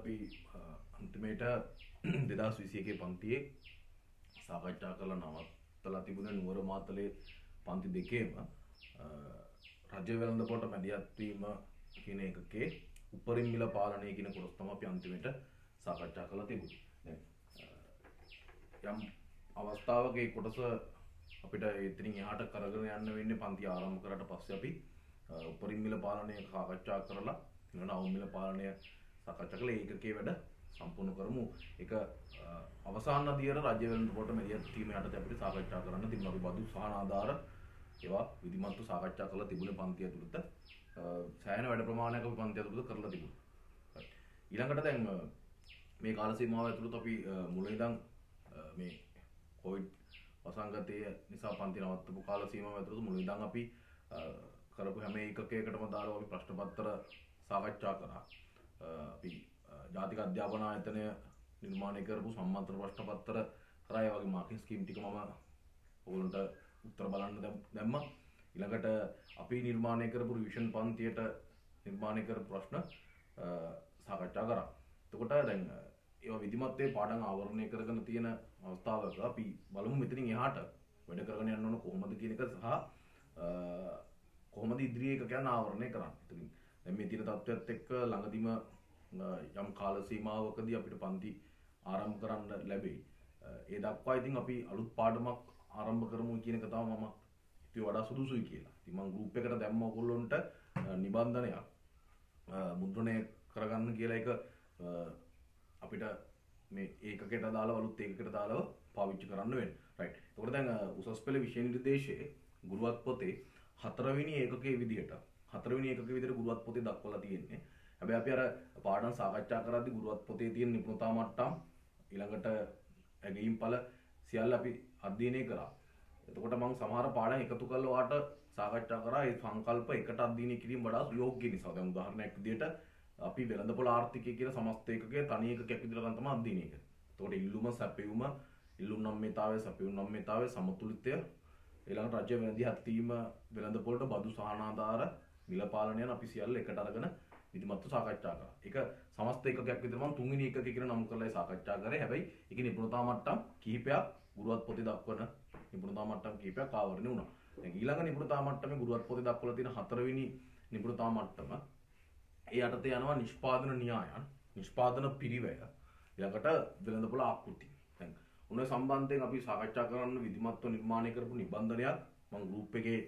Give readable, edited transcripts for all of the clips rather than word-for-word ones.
අපි අන්තිමේට 2021 පන්තියේ සාකච්ඡා කළ නවත්තලා තිබුණේ නුවර මාතලේ පන්ති දෙකේම රජ වෙළඳපොළ මැදිහත් වීම කියන එකකේ උපරිම මිල පාලනය කියන කොටස තමයි අපි අන්තිමේට සාකච්ඡා කරලා තිබුණේ. දැන් යම් අවස්ථාවක ඒ කොටස අපිට එතනින් එහාට කරගෙන යන්න වෙන්නේ පන්ති ආරම්භ කරලා පස්සේ අපි උපරිම මිල පාලනය සාකච්ඡා කරලා ඊළඟ අවම මිල පාලනය සාකච්ඡා කළා. ඒකකේ වැඩ සම්පූර්ණ කරමු. ඒක අවසාන දියර රජ වෙළඳපොළ මැදිහත් වීම යටතේ අපිට සාකච්ඡා කරන්න තිබුණා. අපි බදු සහන ආධාර ඒවා විධිමත්ව සාකච්ඡා කරලා තිබුණේ පන්ති ඇතුළත. සෑහෙන වැඩ ප්‍රමාණයක් අපි පන්ති ඇතුළත කරලා තිබුණා. ඊළඟට දැන් මේ කාල සීමාව ඇතුළත අපි මුලින් ඉඳන් මේ කොවිඩ් වසංගතය නිසා පන්ති නවත්තපු කාල සීමාව ඇතුළත මුලින් ඉඳන් අපි කරපු හැම ඒකකයකටම දාලා අපි ප්‍රශ්න පත්‍ර සාකච්ඡා කරා. අපි ජාතික අධ්‍යාපන ආයතනය නිර්මාණය කරපු සම්මන්ත්‍ර ප්‍රශ්න පත්‍ර කරා. ඒ වගේ මාකින් ස්කීම් ටික මම ඔයගොල්ලන්ට උත්තර බලන්න දැම්මා. ඊළඟට අපි නිර්මාණය කරපු රිවිෂන් පන්තියට නිර්මාණය කරපු ප්‍රශ්න සාකච්ඡා කරා. එතකොට දැන් ඒවා විධිමත්වේ පාඩම් ආවරණය කරගෙන තියෙන අවස්ථාවක අපි බලමු මෙතනින් එහාට වැඩ කරගෙන යන්න ඕන කොහොමද කියන එක සහ කොහොමද ඉදිරියේ එක ගැන ආවරණය කරන්නේ. ඉතින් දැන් මේ තියෙන තත්ත්වයක් එක්ක ළඟදිම යම් කාල සීමාවකදී අපිට පන්ති ආරම්භ කරන්න ලැබෙයි. ඒ දක්වා ඉතින් අපි අලුත් පාඩමක් ආරම්භ කරමු කියන එක තමයි මම හිතුවේ වඩා සුදුසුයි කියලා. ඉතින් මම ගෲප් එකට දැම්ම ඔයගොල්ලොන්ට නිබන්ධනයක් මුද්‍රණය කරගන්න කියලා එක අපිට මේ ඒකකට දාලා අලුත් ඒකකට දාලා පාවිච්චි කරන්න වෙනවා. රයිට්. ඒකට දැන් උසස් පෙළ විෂය නිර්දේශයේ ගුරුවත් පොතේ 4 වෙනි ඒකකයේ විදිහට 4 වෙනි ඒකකයේ විදිහට ගුරුවත් පොතේ දක්වලා තියෙන්නේ. හැබැයි අපි අර පාඩම් සාකච්ඡා කරද්දී ගුරුවත් පොතේ තියෙන නිපුණතා මට්ටම් ඊළඟට ඇගීම් ඵල සියල්ල අපි අධ්‍යයනය කරා. එතකොට මම සමහර පාඩම් එකතු කරලා ඔයාට සාකච්ඡා කරා. ඒ සංකල්ප එකට අධ්‍යයනය කිරීම වඩා යෝග්‍ය නිසා. දැන් උදාහරණයක් විදිහට අපි වෙළඳපොළ ආර්ථිකය කියන සමස්ත ඒකකයේ තනි එකකයක් විදිහට ගන්න තමයි අධ්‍යයනය කරන්නේ. එතකොට ඉල්ලුම සැපයුම, ඉල්ලුම් නම්‍යතාවය, සැපයුම් නම්‍යතාවය, සමතුලිතය, ඊළඟට රජ්‍ය මැදිහත් වීම, වෙළඳපොළට බදු සහනාධාර, මිල පාලනය යන අපි සියල්ල එකට අරගෙන විධිමත්ව සාකච්ඡා කරා. ඒක සමස්ත ඒකකයක් විතර මම තුන්වෙනි ඒකකය කියන නම් කරලා සාකච්ඡා කරේ. හැබැයි ඒකේ නිපුණතා මට්ටම් කිහිපයක් ගුරුවත් පොතේ දක්වන නිපුණතා මට්ටම් කිහිපයක් ආවරණය වුණා. දැන් ඊළඟ නිපුණතා මට්ටමේ ගුරුවත් පොතේ දක්වලා තියෙන 4 වෙනි නිපුණතා මට්ටම ඒ යටතේ යනවා නිෂ්පාදන න්‍යායන්, නිෂ්පාදන පිරිවැය, ඊළඟට වෙළඳපොළ ආකෘති. දැන් උනේ සම්බන්ධයෙන් අපි සාකච්ඡා කරන්න විධිමත්ව නිර්මාණය කරපු නිබන්ධනයක් මම ගෲප් එකේ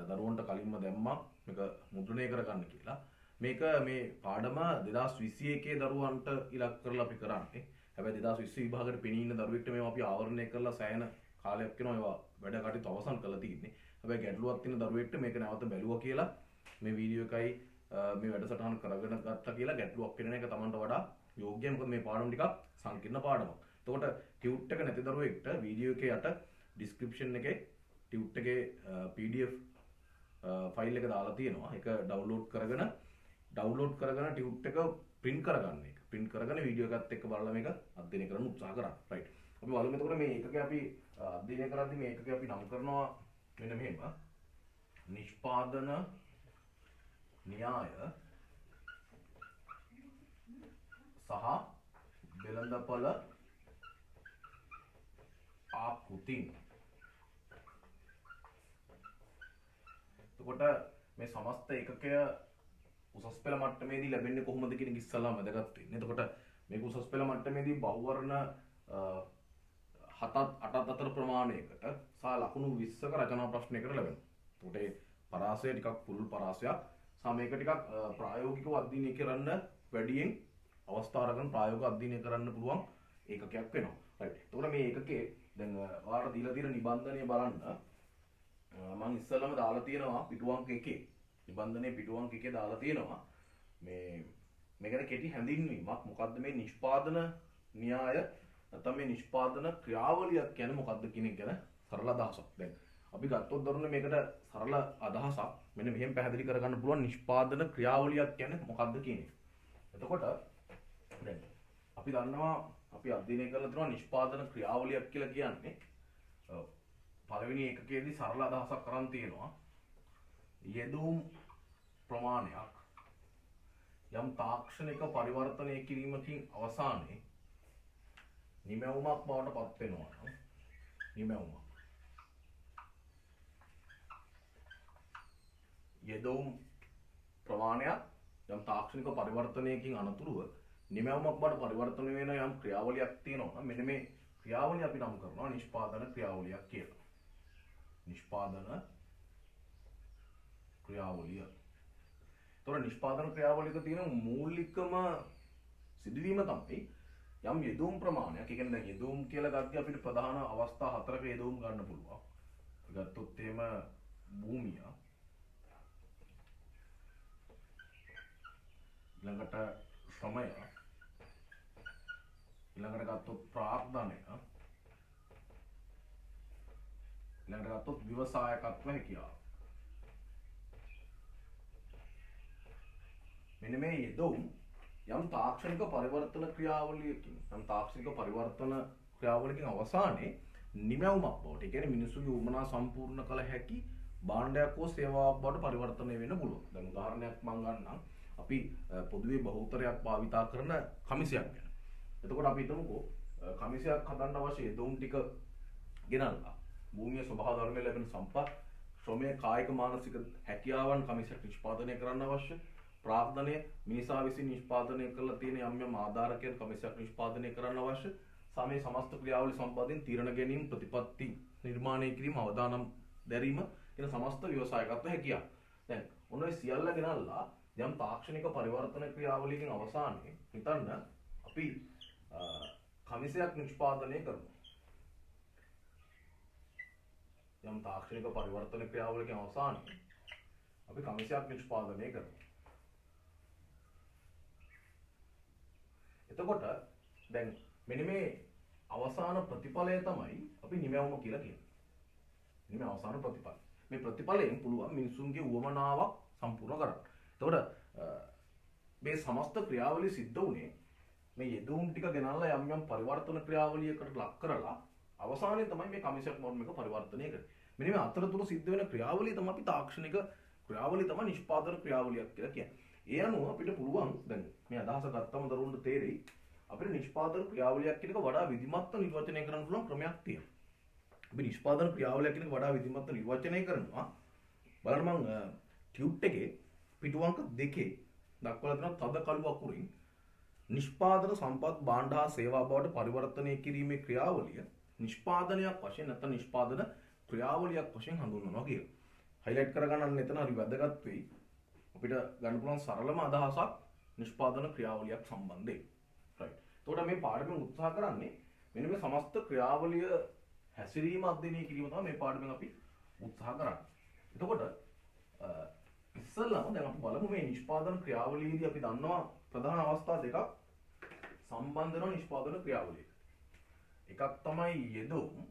දරුවන්ට කලින්ම දැම්මා මේක මුද්‍රණය කරගන්න කියලා. මේක මේ පාඩම 2021 දරුවන්ට ඉලක්ක කරලා අපි කරන්නේ. හැබැයි 2020 විභාගයට පෙනී ඉන්න දරුවෙක්ට මේවා අපි ආවරණය කරලා සෑහෙන කාලයක් වෙනවා ඒවා වැඩ කටයුතු අවසන් කරලා තියෙන්නේ. හැබැයි ගැටලුවක් තියෙන දරුවෙක්ට මේක නැවත බැලුවා කියලා මේ වීඩියෝ එකයි මේ වැඩසටහන කරගෙන ගත්තා කියලා ගැටලුවක් වෙන එක Tamanට වඩා යෝග්‍යයි. මොකද මේ පාඩම ටිකක් සංකීර්ණ පාඩමක්. එතකොට ටියුට් එක නැති දරුවෙක්ට වීඩියෝ එකේ යට ඩිස්ක්‍රිප්ෂන් එකේ ටියුට් එකේ PDF ෆයිල් එක දාලා තියෙනවා. ඒක ඩවුන්ලෝඩ් කරගෙන ටියුට් එක print කරගන්න එක. print කරගෙන වීඩියෝ එකත් එක්ක බලලා මේක අධ්‍යයනය කරන්න උත්සාහ කරා. right. අපි බලමු එතකොට මේ ඒකකේ අපි අධ්‍යයනය කරද්දී මේ ඒකකේ අපි නම් කරනවා මෙන්න මෙහෙම. නිෂ්පාදන න්‍යාය සහ වෙළඳපොළ ආකෘති. එතකොට මේ සමස්ත ඒකකය උසස් පෙළ මට්ටමේදී ලැබෙන්නේ කොහොමද කියන එක ඉස්සල්ලාම වැදගත් වෙන්නේ. එතකොට මේක උසස් පෙළ මට්ටමේදී බහුවර්ණ 7-8 අතර ප්‍රමාණයකට සහ ලකුණු 20ක රචනා ප්‍රශ්නයකට ලැබෙනවා. එතකොට ඒ පරාසය ටිකක් පුළුල් පරාසයක්. සහ මේක ටිකක් ප්‍රායෝගිකව අධ්‍යයනය කරන්න වැඩියෙන් අවස්ථා අරගෙන ප්‍රායෝගික අධ්‍යයනය කරන්න පුළුවන් ඒකකයක් වෙනවා. right. එතකොට මේ ඒකකේ දැන් ඔයාලට දීලා තියෙන නිබන්ධනය බලන්න මම ඉස්සෙල්ලාම දාලා තියෙනවා පිටු අංක 1. නිබන්ධනයේ පිටු අංක 1 දාලා තියෙනවා. මේකට කෙටි හැඳින්වීමක් මොකද්ද මේ නිෂ්පාදන න්‍යාය නැත්නම් මේ නිෂ්පාදන ක්‍රියාවලියක් කියන්නේ මොකද්ද කියන එක ගැන සරල අදහසක්. දැන් අපි ගත්තොත් දරුවනේ මේකට සරල අදහසක් මෙන්න මෙහෙම පැහැදිලි කරගන්න පුළුවන් නිෂ්පාදන ක්‍රියාවලියක් කියන්නේ මොකද්ද කියන එක. එතකොට දැන් අපි දන්නවා අපි අධ්‍යයනය කරලා තියෙනවා නිෂ්පාදන ක්‍රියාවලියක් කියලා කියන්නේ පළවෙනි ඒකකයේදී සරල අදහසක් කරන් තියෙනවා යෙදුම් ප්‍රමාණයක් යම් තාක්ෂණික පරිවර්තනය කිරීමකින් අවසානයේ නිමැවුමක් බවට පත් වෙනවා නම් නිමැවුමක් යෙදවුම් ප්‍රමාණයක් යම් තාක්ෂණික පරිවර්තනයකින් අනතුරුව නිමැවුමක් බවට පරිවර්තන වෙන යම් ක්‍රියාවලියක් තියෙනවා නම් මෙන්න මේ ක්‍රියාවලිය අපි නම් කරනවා නිෂ්පාදන ක්‍රියාවලියක් කියලා. නිෂ්පාදන ක්‍රියාවලිය. ඒතොර නිෂ්පාදන ක්‍රියාවලියක තියෙන මූලිකම සිදුවීම තමයි යම් යෙදවුම් ප්‍රමාණයක්. ඒ කියන්නේ දැන් යෙදවුම් කියලා ගත්තී අපිට ප්‍රධාන අවස්ථා හතරක යෙදවුම් ගන්න පුළුවන්. ගත්තොත් එහෙම භූමිය, ඊළඟට ශ්‍රමය, ඊළඟට ගත්තොත් ප්‍රාග්ධනය, ඊළඟට ගත්තොත් ව්‍යවසායකත්ව හැකියාව. මෙන්න මේ යෙදවුම් යම් තාක්ෂණික පරිවර්තන ක්‍රියාවලියකින් අවසානයේ නිමැවුමක් බවට, ඒ කියන්නේ මිනිසුන්ගේ උවමනා සම්පූර්ණ කළ හැකි භාණ්ඩයක් හෝ සේවාවක් බවට පරිවර්තනය වෙන්න පුළුවන්. දැන් උදාහරණයක් මම ගන්නම්. අපි පොදුවේ බහුතරයක් භාවිතා කරන කමිසයක් ගැන. එතකොට අපි හිතමුකෝ කමිසයක් හදන්න අවශ්‍ය යෙදවුම් ටික ගෙනල්ලා භූමියේ ස්වභාව ධර්මයේ ලැබෙන සම්පත්, ශ්‍රමයේ කායික මානසික හැකියාවන් කමිසයක් නිෂ්පාදනය කරන්න අවශ්‍ය, ප්‍රාග්ධනය මිනිසා විසින් නිෂ්පාදනය කරලා තියෙන යම් යම් ආධාරකයන් කමිසයක් නිෂ්පාදනය කරන්න අවශ්‍ය, සමේ සමස්ත ක්‍රියාවලි සම්පාදයෙන් තීරණ ගැනීම, ප්‍රතිපත්ති නිර්මාණය කිරීම, අවදානම් දැරීම කියන සමස්ත ව්‍යවසායකත්ව හැකියාව. දැන් ඔන්න ඔය සියල්ල ගෙනල්ලා යම් තාක්ෂණික පරිවර්තන ක්‍රියාවලියකින් අවසානයේ හිතන්න අපි කමිසයක් නිෂ්පාදනය කරනවා. යම් තාක්ෂණික පරිවර්තන ක්‍රියාවලියකින් අවසානයේ අපි කමිසයක් නිෂ්පාදනය කරනවා. එතකොට දැන් මෙන්න මේ අවසාන ප්‍රතිඵලය තමයි අපි නිමැවුම කියලා කියන්නේ. මේ අවසාන ප්‍රතිඵලය. මේ ප්‍රතිඵලයෙන් පුළුවන් මිනිසුන්ගේ උවමනාවක් සම්පූර්ණ කරන්න. එතකොට මේ සමස්ත ක්‍රියාවලිය සිද්ධ වුණේ මේ යෙදවුම් ටික ගෙනල්ලා යම් යම් පරිවර්තන ක්‍රියාවලියකට ලක් කරලා අවසානයේ තමයි මේ කමිසයක් මොඩල් එක පරිවර්තනය කරන්නේ. මෙන්න මේ අතරතුර සිද්ධ වෙන ක්‍රියාවලිය තමයි අපි තාක්ෂණික ක්‍රියාවලිය තමයි නිෂ්පාදන ක්‍රියාවලියක් කියලා කියන්නේ. ඒ අනුව අපිට පුළුවන් දැන් මේ අදහස ගත්තම දරුවන්ට තේරෙයි අපිට නිෂ්පාදන ක්‍රියාවලියක් කියන එක වඩා විධිමත්ව නිර්වචනය කරන්න පුළුවන් ක්‍රමයක් තියෙනවා. අපි නිෂ්පාදන ක්‍රියාවලියක් කියන එක වඩා විධිමත්ව නිර්වචනය කරනවා. බලන්න මම ටියුට් එකේ පිටුවංක 2 දක්වලා තියෙන තද කළු අකුරින් නිෂ්පාදන සම්පත් භාණ්ඩ හා සේවා බවට පරිවර්තනය කිරීමේ ක්‍රියාවලිය නිෂ්පාදනයක් වශයෙන් නැත්නම් නිෂ්පාදන ක්‍රියාවලියක් වශයෙන් හඳුන්වනවා කියලා. හයිලයිට් කරගන්න එතන හරි වැදගත් වෙයි. අපිට ගන්න පුළුවන් සරලම අදහසක් නිෂ්පාදන ක්‍රියාවලියක් සම්බන්ධයෙන්. රයිට්. එතකොට මේ පාඩමෙන් උත්සාහ කරන්නේ මෙන්න මේ සමස්ත ක්‍රියාවලිය හැසිරීම අධ්‍යයනය කිරීම තමයි මේ පාඩමෙන් අපි උත්සාහ කරන්නේ. එතකොට ඉස්සෙල්ලාම දැන් අපි බලමු මේ නිෂ්පාදන ක්‍රියාවලියේදී අපි දන්නවා ප්‍රධාන අවස්ථා දෙකක් සම්බන්ධ වෙන නිෂ්පාදන ක්‍රියාවලිය. එකක් තමයි යෙදවුම්,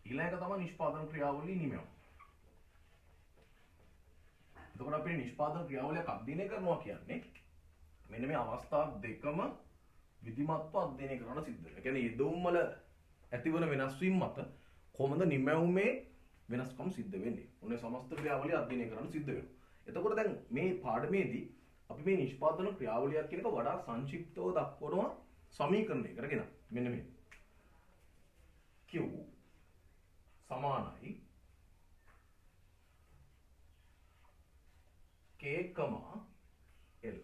ඊළඟ තමයි නිෂ්පාදන ක්‍රියාවලිය නිමැවුම. එතකොට අපි නිෂ්පාදන ක්‍රියාවලියක් අධ්‍යයනය කරනවා කියන්නේ මෙන්න මේ අවස්ථා දෙකම විධිමත්ව අධ්‍යයනය කරන්න සිද්ධ වෙනවා. ඒ කියන්නේ යෙදවුම් වල ඇතිවන වෙනස් වීම මත කොහොමද නිමැවුමේ වෙනස්කම් සිද්ධ වෙන්නේ? ඔන්නේ සමස්ත ක්‍රියාවලිය අධ්‍යයනය කරන්න සිද්ධ වෙනවා. එතකොට දැන් මේ පාඩමේදී අපි මේ නිෂ්පාදන ක්‍රියාවලියක් කියන එක වඩා සංක්ෂිප්තව දක්වනවා සමීකරණය කරගෙන. මෙන්න මේ Q සමානයි K, L.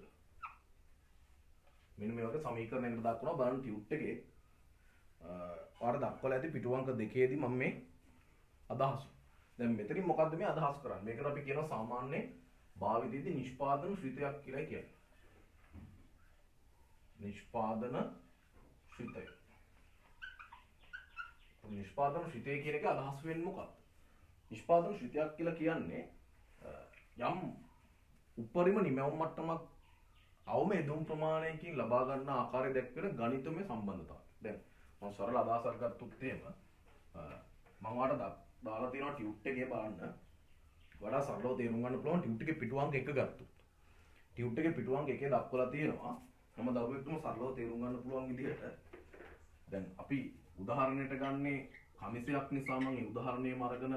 මෙන්න මේ වගේ සමීකරණයකට දක්වනවා. බලන්න ටියුට් එකේ ඔයාලා දක්වලා ඇති පිටුවංක 2 මම මේ අදහස. දැන් මෙතනින් මොකද්ද මේ අදහස් කරන්නේ? මේකට අපි කියනවා සාමාන්‍ය භාවිතයේදී නිෂ්පාදන ශ්‍රිතයක් කියලා කියන්නේ. නිෂ්පාදන ශ්‍රිතය. නිෂ්පාදන ශ්‍රිතය කියන එක අදහස් වෙන්නේ මොකක්ද? නිෂ්පාදන ශ්‍රිතයක් කියලා කියන්නේ යම් උපරිම නිමැවුම් මට්ටමක් අවම යෙදවුම් ප්‍රමාණයකින් ලබා ගන්න ආකාරය දැක්වෙන ගණිතමය සම්බන්ධතාවය. දැන් මම සරල අදහසක් ගත්තොත් එහෙම මම ඔයාලට දාලා තියෙනවා ටියුට් එකේ බලන්න. වඩා සරලව තේරුම් ගන්න පුළුවන් ටියුට් එකේ පිටුවංක 1 ගත්තොත්. ටියුට් එකේ පිටුවංක 1 දක්වලා තියෙනවා. මම දරුවෙක්ටම සරලව තේරුම් ගන්න පුළුවන් විදිහට දැන් අපි උදාහරණයට ගන්නේ කමිසයක් නිසා මම ඒ උදාහරණයම අරගෙන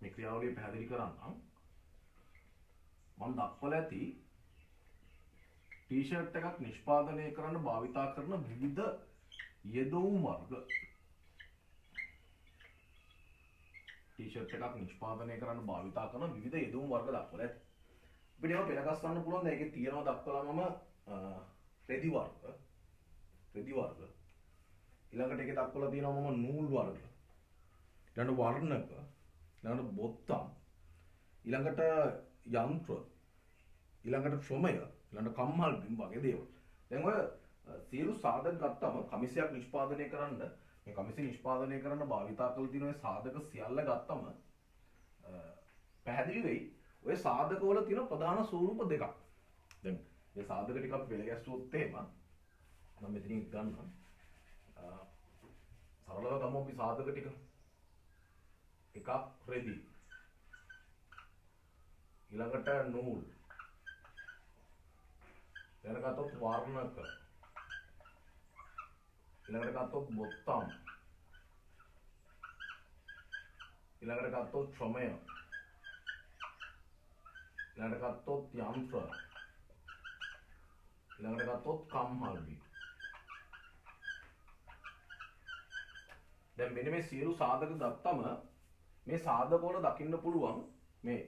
මේ ක්‍රියාවලිය පැහැදිලි කරන්නම්. මම දක්වලා ඇති ටී-ෂර්ට් එකක් නිෂ්පාදනය කරන්න භාවිතා කරන විවිධ යෙදවුම් වර්ග. ටී-ෂර්ට් එකක් නිෂ්පාදනය කරන්න භාවිතා කරන විවිධ යෙදවුම් වර්ග දක්වලා ඇති. අපිට ඒවා පෙළගස්සන්න පුළුවන්. දැන් ඒකේ තියෙනවා දක්වලා මම රෙදි වර්ග. ඊළඟට ඒකේ දක්වලා තියෙනවා මම නූල් වර්ග. ඊළඟට වර්ණක, ඊළඟට බොත්තම්, ඊළඟට යන්ත්‍ර, ඊළඟට ශ්‍රමය, ඊළඟට කම්හල් බිම් වගේ දේවල්. දැන් ඔය සියලු සාධක ගත්තම කමිසයක් නිෂ්පාදනය කරන්න මේ කමිසය නිෂ්පාදනය කරන්න භාවිතා කළ තියෙන ඔය සාධක සියල්ල ගත්තම පැහැදිලි වෙයි ඔය සාධක වල තියෙන ප්‍රධාන ස්වරූප දෙකක්. දැන් මේ සාධක ටික අපි පෙළ ගැස්සුවොත් එහෙම මම මෙතනින් ගන්නම්. සරලව ගමු අපි සාධක ටික. එකක් රෙදි, ඊළඟට නූල්, ඊළඟට ගත්තොත් වර්ණක, ඊළඟට ගත්තොත් බොත්තම්, ඊළඟට ගත්තොත් ශ්‍රමය, ඊළඟට ගත්තොත් යන්ත්‍ර, ඊළඟට ගත්තොත් කම්හල් බිම්. දැන් මෙන්න මේ සියලු සාධක ගත්තම මේ සාධක වල දකින්න පුළුවන් මේ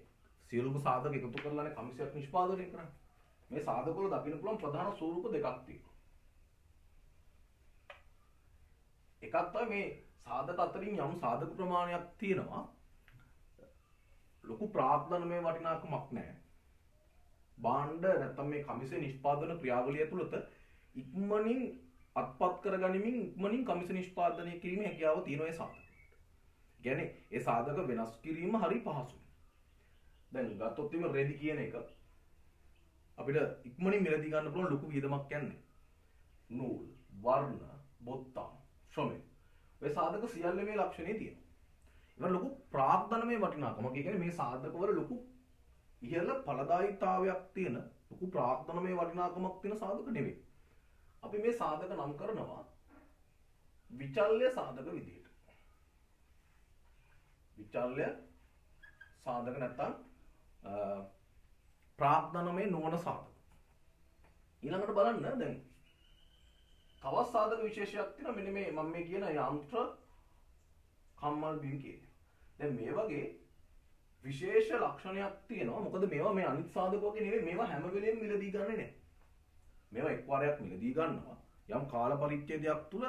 සියලුම සාධක එකතු කරලානේ කමිසයක් නිෂ්පාදනය කරන්නේ. මේ සාධක වල දකින්න පුළුවන් ප්‍රධාන ස්වරූප දෙකක් තියෙනවා. එකක් තමයි මේ සාධක අතරින් යම් සාධක ප්‍රමාණයක් තියෙනවා. ලොකු ප්‍රාග්ධනමය වටිනාකමක් නැහැ. භාණ්ඩ නැත්නම් මේ කමිසය නිෂ්පාදන ක්‍රියාවලිය තුළත ඉක්මනින් අත්පත් කරගනිමින් ඉක්මනින් කමිසය නිෂ්පාදනය කිරීමේ හැකියාව තියෙන ඒ සාධක. කියන්නේ ඒ සාධක වෙනස් කිරීම හරි පහසුයි. දැන් ගත්තොත් එimhe රෙදි කියන එක අපිට ඉක්මනින් මිලදී ගන්න පුළුවන් ලොකු වියදමක් යන්නේ. නූල්, වර්ණ, බොත්තම්, ශ්‍රමය. ඔය සාධක සියල්ල මේ ලක්ෂණේ තියෙනවා. ඒවල ලොකු ප්‍රාග්ධනමය වටිනාකමක්. ඒ කියන්නේ මේ සාධක වල ලොකු ඉහළ ඵලදායීතාවයක් තියෙන ලොකු ප්‍රාග්ධනමය වටිනාකමක් තියෙන සාධක නෙවෙයි. අපි මේ සාධක නම් කරනවා විචල්්‍ය සාධක විදියට. විචල්්‍ය සාධක නැත්තම් ප්‍රාග්ධනමය නොවන සාධක. ඊළඟට බලන්න දැන් තවත් සාධක විශේෂයක් තියෙනවා. මෙන්න මේ මම මේ කියන යන්ත්‍ර, කම්මල් බිම් කියන්නේ. දැන් මේ වගේ විශේෂ ලක්ෂණයක් තියෙනවා. මොකද මේවා මේ අනිත් සාධක වගේ නෙවෙයි. මේවා හැම වෙලෙම මිලදී ගන්නෙ නැහැ. මේවා එක්වරයක් මිලදී ගන්නවා. යම් කාල පරිච්ඡේදයක් තුල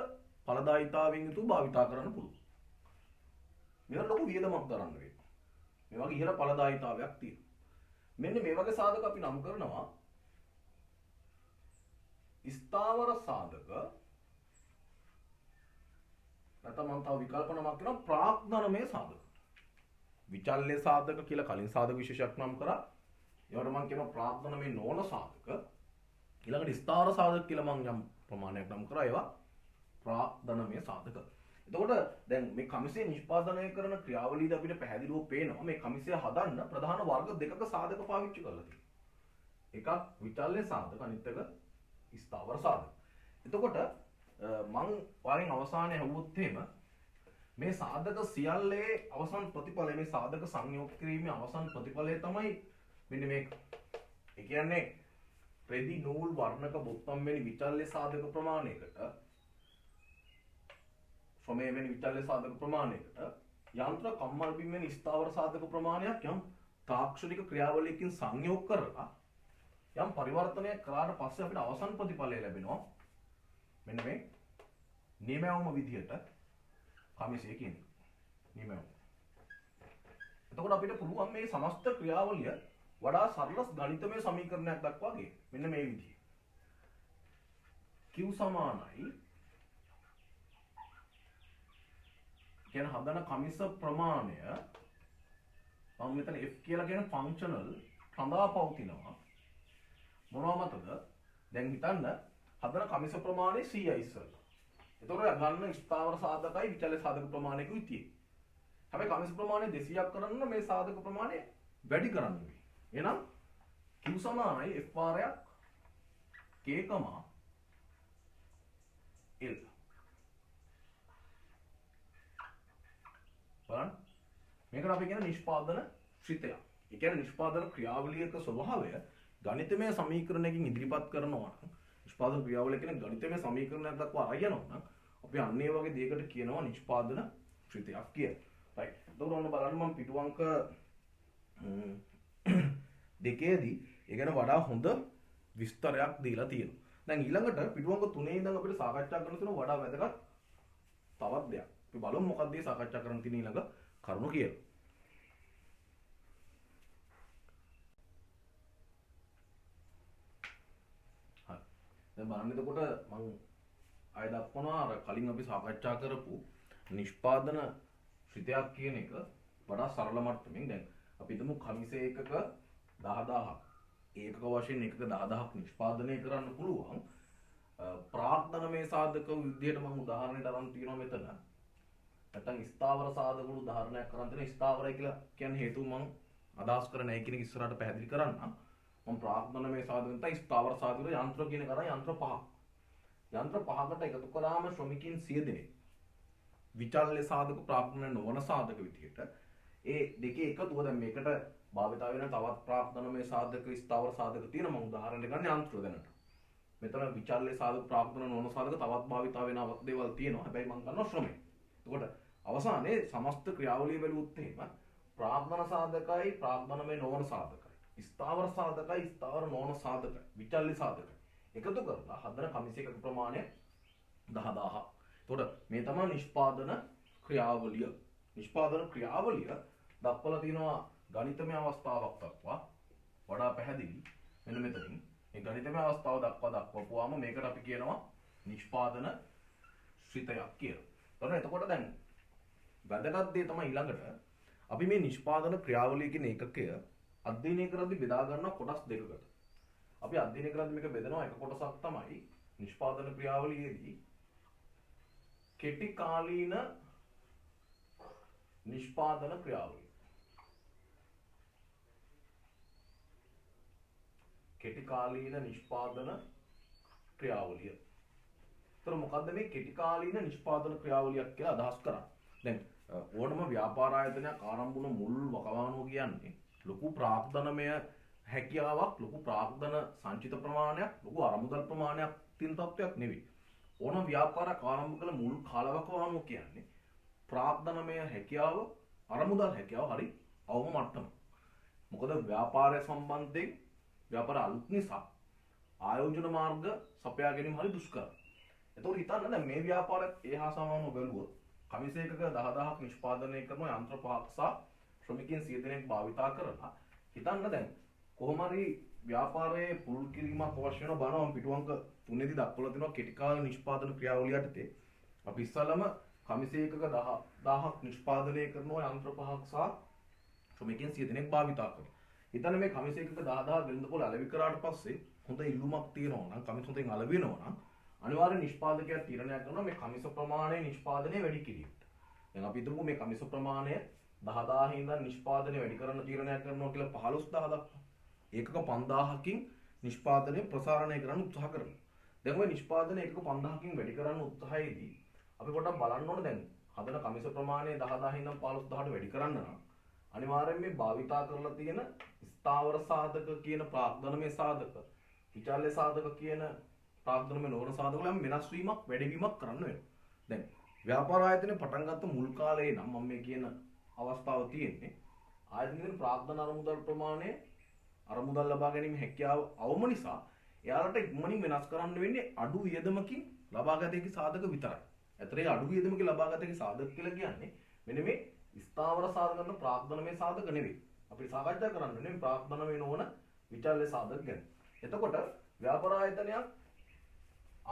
ඵලදායීතාවයෙන් යුතුව භාවිතා කරන්න පුළුවන්. මේවා ලොකු වියදමක් ගන්න වෙනවා. මේ වගේ ඉහළ ඵලදායීතාවයක් තියෙනවා. මෙන්න මේ වගේ සාධක අපි නම් කරනවා ස්ථාවර සාධක. නැත්නම් මම තව විකල්ප නමක් කරනවා ප්‍රාග්ධනමය සාධක. විචල්්‍ය සාධක කියලා කලින් සාධක විශේෂයක් නම් කරා. ඒවට මම කියනවා ප්‍රාග්ධනමය නොවන සාධක. ඊළඟට ස්ථාවර සාධක කියලා මම යම් ප්‍රමාණයක් නම් කරා. ඒවා ප්‍රාග්ධනමය සාධක. එතකොට දැන් මේ කමිසය නිෂ්පාදනය කරන ක්‍රියාවලියද අපිට පැහැදිලිව පේනවා මේ කමිසය හදන්න ප්‍රධාන වර්ග දෙකක සාධක පාවිච්චි කරලා තියෙනවා. එකක් විචල්්‍ය සාධක, අනිත් එක ස්ථාවර සාධක. එතකොට මම වරින් අවසානයේ හවුවොත් එහෙම මේ සාධක සියල්ලේ අවසන් ප්‍රතිඵලය, මේ සාධක සංයෝග කිරීමේ අවසන් ප්‍රතිඵලය තමයි මෙන්න මේක. ඒ කියන්නේ රෙදි, නූල්, වර්ණක, බොත්තම් වැනි විචල්්‍ය සාධක ප්‍රමාණයකට, ශ්‍රමය වැනි විචල්්‍ය සාධක ප්‍රමාණයකට, යන්ත්‍ර, කම්මල් බිම් වැනි ස්ථාවර සාධක ප්‍රමාණයක් යම් තාක්ෂණික ක්‍රියාවලියකින් සංයෝග කරලා යම් පරිවර්තනයක් කළාට පස්සේ අපිට අවසන් ප්‍රතිඵලය ලැබෙනවා මෙන්න මේ නියමවම විදියට කමිසය කියන්නේ. නියමවම. එතකොට අපිට පුළුවන් මේ සමස්ත ක්‍රියාවලිය වඩා සරල ගණිතමය සමීකරණයක් දක්වා ගන්න. මෙන්න මේ විදිහේ. Q සමානයි කියන හදන කමිස ප්‍රමාණය මම මෙතන F කියලා කියන ෆන්ක්ෂනල් රඳා පවතිනවා. මොනවා මතද? දැන් හිතන්න හදන කමිස ප්‍රමාණය CI ඉස්සෙල්ලා. එතකොට ගන්න ස්ථාවර සාධකයි විචල්්‍ය සාධක ප්‍රමාණයකුයි තියෙන්නේ. හැබැයි කමිස ප්‍රමාණය 200ක් කරන්න මේ සාධක ප්‍රමාණය වැඩි කරන්න වෙයි. එහෙනම් Q සමානයි F වාරයක් K, L. බලන්න මේකට අපි කියන නිෂ්පාදන ශ්‍රිතය. ඒ කියන්නේ නිෂ්පාදන ක්‍රියාවලියක ස්වභාවය ගණිතමය සමීකරණයකින් ඉදිරිපත් කරනවා නම් නිෂ්පාදන ක්‍රියාවලිය කියන ගණිතමය සමීකරණයක් දක්වා අරගෙනවා නම් අපි අන්න ඒ වගේ දෙයකට කියනවා නිෂ්පාදන ශ්‍රිතයක් කියලා. right. එතකොට ඔන්න බලන්න මම පිටු අංක දෙකේදී ඒ ගැන වඩා හොඳ විස්තරයක් දීලා තියෙනවා. දැන් ඊළඟට පිටු අංක 3 ඉඳන් අපිට සාකච්ඡා කරන්න තියෙන වඩා වැදගත් තවත් දෙයක්. අපි බලමු මොකක්ද මේ සාකච්ඡා කරන්න තියෙන ඊළඟ කරුණු කියලා. හරි. දැන් බලන්න එතකොට මම අය දක්වනවා අර කලින් අපි සාකච්ඡා කරපු නිෂ්පාදන ශ්‍රිතයක් කියන එක වඩා සරල මට්ටමින් දැන් අපි හිතමු කමිස ඒකක 10000ක් ඒකක වශයෙන් එකක 10000ක් නිෂ්පාදනය කරන්න පුළුවන් ප්‍රාග්ධනමය සාධක විදියට මම උදාහරණයක් අරන් තියෙනවා මෙතන. නැත්නම් ස්ථාවර සාධක වල උදාහරණයක් කරන් තියෙනවා. ස්ථාවරය කියලා කියන්නේ හේතුව මම අදහස් කරන්නේ ඒ කියන එක ඉස්සරහට පැහැදිලි කරන්නම්. මම ප්‍රාග්ධනමය සාධක නැත්නම් ස්ථාවර සාධක වල යන්ත්‍ර කියන කරා යන්ත්‍ර පහක්. යන්ත්‍ර පහකට එකතු කළාම ශ්‍රමිකයන් 100 දෙනෙක් විචල්්‍ය සාධක ප්‍රාග්ධන නොවන සාධක විදියට ඒ දෙකේ එකතුව දැන් මේකට භාවිතා වෙන තවත් ප්‍රාග්ධනමය සාධක ස්ථාවර සාධක තියෙනවා. මම උදාහරණයක් ගන්න යන්ත්‍ර දැනට. මෙතන විචල්්‍ය සාධක ප්‍රාග්ධන නොවන සාධක තවත් භාවිතා වෙන දේවල් තියෙනවා. හැබැයි මම ගන්නවා ශ්‍රමය. එතකොට අවසානයේ සමස්ත ක්‍රියාවලිය බැලුවොත් එහෙම ප්‍රාග්ධන සාධකයි ප්‍රාග්ධනමය නොවන සාධකයි ස්ථාවර සාධකයි ස්ථාවර නොවන සාධකයි විචල්්‍ය සාධකයි එකතු කරලා හදන කමිස එකක ප්‍රමාණය 10000ක්. එතකොට මේ තමයි නිෂ්පාදන ක්‍රියාවලිය. නිෂ්පාදන ක්‍රියාවලිය දක්වලා තියෙනවා ගණිතමය අවස්ථාවක් දක්වා වඩා පැහැදිලි. මෙන්න මෙතනින් මේ ගණිතමය අවස්ථාව දක්වපුවාම මේකට අපි කියනවා නිෂ්පාදන ශ්‍රිතයක් කියලා. එතකොට දැන් වැදගත් දේ තමයි ඊළඟට අපි මේ නිෂ්පාදන ක්‍රියාවලිය කියන ඒකකය අධ්‍යයනය කරද්දී බෙදා ගන්නවා කොටස් දෙකකට. අපි අධ්‍යයනය කරද්දී මේක බෙදනවා එක කොටසක් තමයි නිෂ්පාදන ක්‍රියාවලියේදී කෙටි කාලීන නිෂ්පාදන ක්‍රියාවලිය. කෙටි කාලීන නිෂ්පාදන ක්‍රියාවලිය. ඒතර මොකද්ද මේ කෙටි කාලීන නිෂ්පාදන ක්‍රියාවලියක් කියලා අදහස් කරන්නේ? දැන් ඕනම ව්‍යාපාර ආයතනයක් ආරම්භ වුණ මුල් වකවානුව කියන්නේ ලොකු ප්‍රාග්ධනමය හැකියාවක්, ලොකු ප්‍රාග්ධන සංචිත ප්‍රමාණයක්, ලොකු අරමුදල් ප්‍රමාණයක් තියෙන තත්ත්වයක් නෙවෙයි. ඕනම ව්‍යාපාරයක් ආරම්භ කළ මුල් කාලවකවානුව කියන්නේ ප්‍රාග්ධනමය හැකියාව, අරමුදල් හැකියාව හරි අවම මට්ටම. මොකද ව්‍යාපාරය සම්බන්ධයෙන් ව්‍යාපාර අලුත් නිසා ආයෝජන මාර්ග සපයා ගැනීම හරි දුෂ්කරයි. එතකොට හිතන්න දැන් මේ ව්‍යාපාරයත් ඒ හා සමානව බැලුවොත් කමිස එකක 10000ක් නිෂ්පාදනය කරන යන්ත්‍ර පහක් සහ ශ්‍රමිකයන් 100 දෙනෙක් භාවිතා කරලා හිතන්න දැන් කොහොම හරි ව්‍යාපාරයේ පුරුදු කිරීමක් අවශ්‍ය වෙන බණවම් පිටු අංක 3 දී දක්වලා තිනවා කෙටි කාල නිෂ්පාදන ක්‍රියාවලිය යටතේ අපි ඉස්සලම කමිස එකක 10000ක් නිෂ්පාදනය කරන යන්ත්‍ර පහක් සහ ශ්‍රමිකයන් 100 දෙනෙක් භාවිතා කරනවා. හිතන්න මේ කමිස එකක 10000 වෙළඳපොළ අලෙවි කරාට පස්සේ හොඳ ඉල්ලුමක් තියෙනවා නම් කමිස හොඳින් අලෙවිනවා නම් අනිවාර්ය නිෂ්පාදකයා තීරණය කරනවා මේ කමිස ප්‍රමාණය නිෂ්පාදනය වැඩි කිරීමට. දැන් අපි හිතමු මේ කමිස ප්‍රමාණය 10000 ඉඳන් නිෂ්පාදනය වැඩි කරන්න තීරණය කරනවා කියලා 15000 දක්වා. ඒකක 5000කින් නිෂ්පාදනය ප්‍රසාරණය කරන්න උත්සාහ කරනවා. දැන් ওই නිෂ්පාදනය ඒකක 5000කින් වැඩි කරන්න උත්සාහයේදී අපි පොඩ්ඩක් බලන්න ඕනේ දැන් හදන කමිස ප්‍රමාණය 10000 ඉඳන් 15000ට වැඩි කරන්න නම් අනිවාර්යෙන් මේ භාවිතා කරලා තියෙන ස්ථාවර සාධක කියන ප්‍රාග්ධනමය සාධක, විචල්්‍ය සාධක කියන ප්‍රාග්ධනමය නොවන සාධක වල වෙනස් වීමක් වැඩිවීමක් කරන්න වෙනවා. දැන් ව්‍යාපාර ආයතනයේ පටන් ගත්ත මුල් කාලේ නම් මම මේ කියන අවස්ථාව තියෙන්නේ ආයතනයේ ප්‍රාග්ධන අරමුදල් ප්‍රමාණය අරමුදල් ලබා ගැනීම හැකියාව අවම නිසා එයාලට ඉක්මනින් වෙනස් කරන්න වෙන්නේ අඩු වියදමකින් ලබාගත හැකි සාධක විතරයි. ඇතරේ අඩු වියදමකින් ලබාගත හැකි සාධක කියලා කියන්නේ මෙන්න මේ ස්ථාවර සාධකන ප්‍රාග්ධනමය සාධක නෙවෙයි. අපි සාකච්ඡා කරන්නේ ප්‍රාග්ධනමය නොවන විචල්්‍ය සාධක ගැන. එතකොට ව්‍යාපාර ආයතනයක්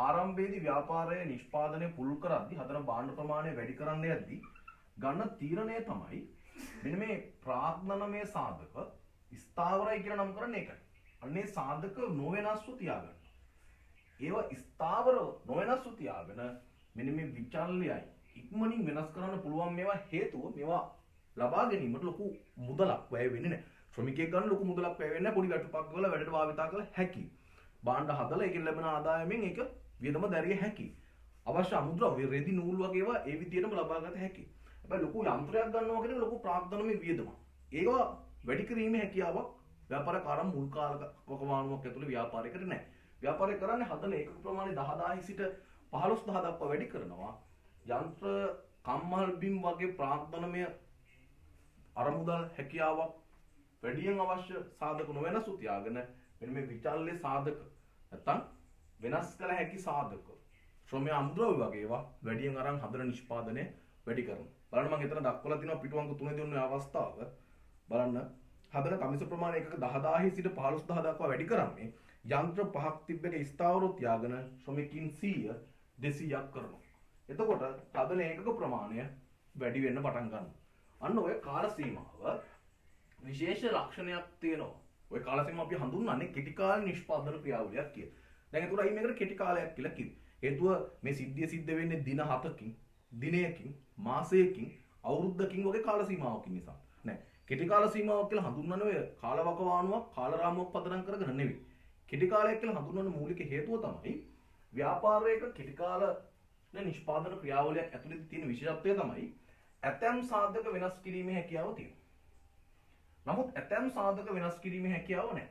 ආරම්භයේදී ව්‍යාපාරයේ නිෂ්පාදනය පුළුල් කරද්දී හදන භාණ්ඩ ප්‍රමාණය වැඩි කරන්න යද්දී ගන්න තීරණය තමයි මෙන්න මේ ප්‍රාග්ධනමය සාධක ස්ථාවරයි කියලා නම් කරන්නේ ඒකයි. අන්නේ සාධක නොවෙනස්ව තියාගන්න. ඒවා ස්ථාවර නොවෙනස්ව තියාගෙන මෙන්න මේ විචල්්‍යයි ඉක්මනින් වෙනස් කරන්න පුළුවන් මේවා හේතුව මේවා ලබා ගැනීමට ලොකු මුදලක් වැය වෙන්නේ නැහැ. ශ්‍රමිකයෙක් ගන්න ලොකු මුදලක් වැය වෙන්නේ නැහැ. පොඩි වැටුපක් ගාලා වැඩට භාවිතා කළ හැකි. භාණ්ඩ හදලා ඒකෙන් ලැබෙන ආදායමෙන් ඒක වියදම දැරිය හැකි. අවශ්‍ය අමුද්‍රව්‍ය රෙදි නූල් වගේ ඒවා ඒ විදිහටම ලබා ගත හැකි. හැබැයි ලොකු යන්ත්‍රයක් ගන්නවා කියන ලොකු ප්‍රාග්ධනමය වියදමක්. ඒක වැඩි කිරීමේ හැකියාවක් ව්‍යාපාරයක් ආරම්භ මුල් කාලක වකවානුවක් ඇතුළේ ව්‍යාපාරයකට නැහැ. ව්‍යාපාරය කරන්නේ හදන ඒකක ප්‍රමාණය 10000 සිට 15000 දක්වා වැඩි කරනවා. යන්ත්‍ර කම්මල් බිම් වගේ ප්‍රාග්ධනමය අරමුදල් හැකියාවක් වැඩියෙන් අවශ්‍ය සාධක නොවෙනසු තියාගෙන මෙන්න මේ විචල්්‍ය සාධක නැත්තම් වෙනස් කළ හැකි සාධක ශ්‍රමය අමුද්‍රව්‍ය වගේ ඒවා වැඩියෙන් අරන් හදන නිෂ්පාදනය වැඩි කරනවා. බලන්න මම එතන දක්වලා තිනවා පිටුවංග 3 දී උන්නේ අවස්ථාව. බලන්න හදන කමිස ප්‍රමාණය එකක 10000 සිට 15000 දක්වා වැඩි කරන්නේ යන්ත්‍ර පහක් තිබ්බ එක ස්ථාවරව තියාගෙන ශ්‍රමිකින් 100 200ක් කරනවා. එතකොට හදන ඒකක ප්‍රමාණය වැඩි වෙන්න පටන් ගන්නවා. අන්න ඔය කාල සීමාව විශේෂ ලක්ෂණයක් තියෙනවා. ඔය කාල සීමාව අපි හඳුන්වන්නේ කෙටි කාල නිෂ්පාදන ක්‍රියාවලියක් කියලා. දැන් ඒකට අයි මේකට කෙටි කාලයක් කියලා කිව්වේ. හේතුව මේ සිද්ධිය සිද්ධ වෙන්නේ දින 7කින්, දිනයකින්, මාසයකින්, අවුරුද්දකින් වගේ කාල සීමාවකින් නිසා. නෑ. කෙටි කාල සීමාවක් කියලා හඳුන්වන්නේ ඔය කාලවකවානුවක්, කාලරාමුවක් පදනම් කරගෙන නෙවෙයි. කෙටි කාලයක් කියලා හඳුන්වන මූලික හේතුව තමයි ව්‍යාපාරයක කෙටි කාල නිෂ්පාදන ක්‍රියාවලියක් ඇතුළේ තියෙන විශේෂත්වය තමයි ඇතැම් සාධක වෙනස් කිරීමේ හැකියාව තියෙනවා. නමුත් ඇතැම් සාධක වෙනස් කිරීමේ හැකියාව නැහැ.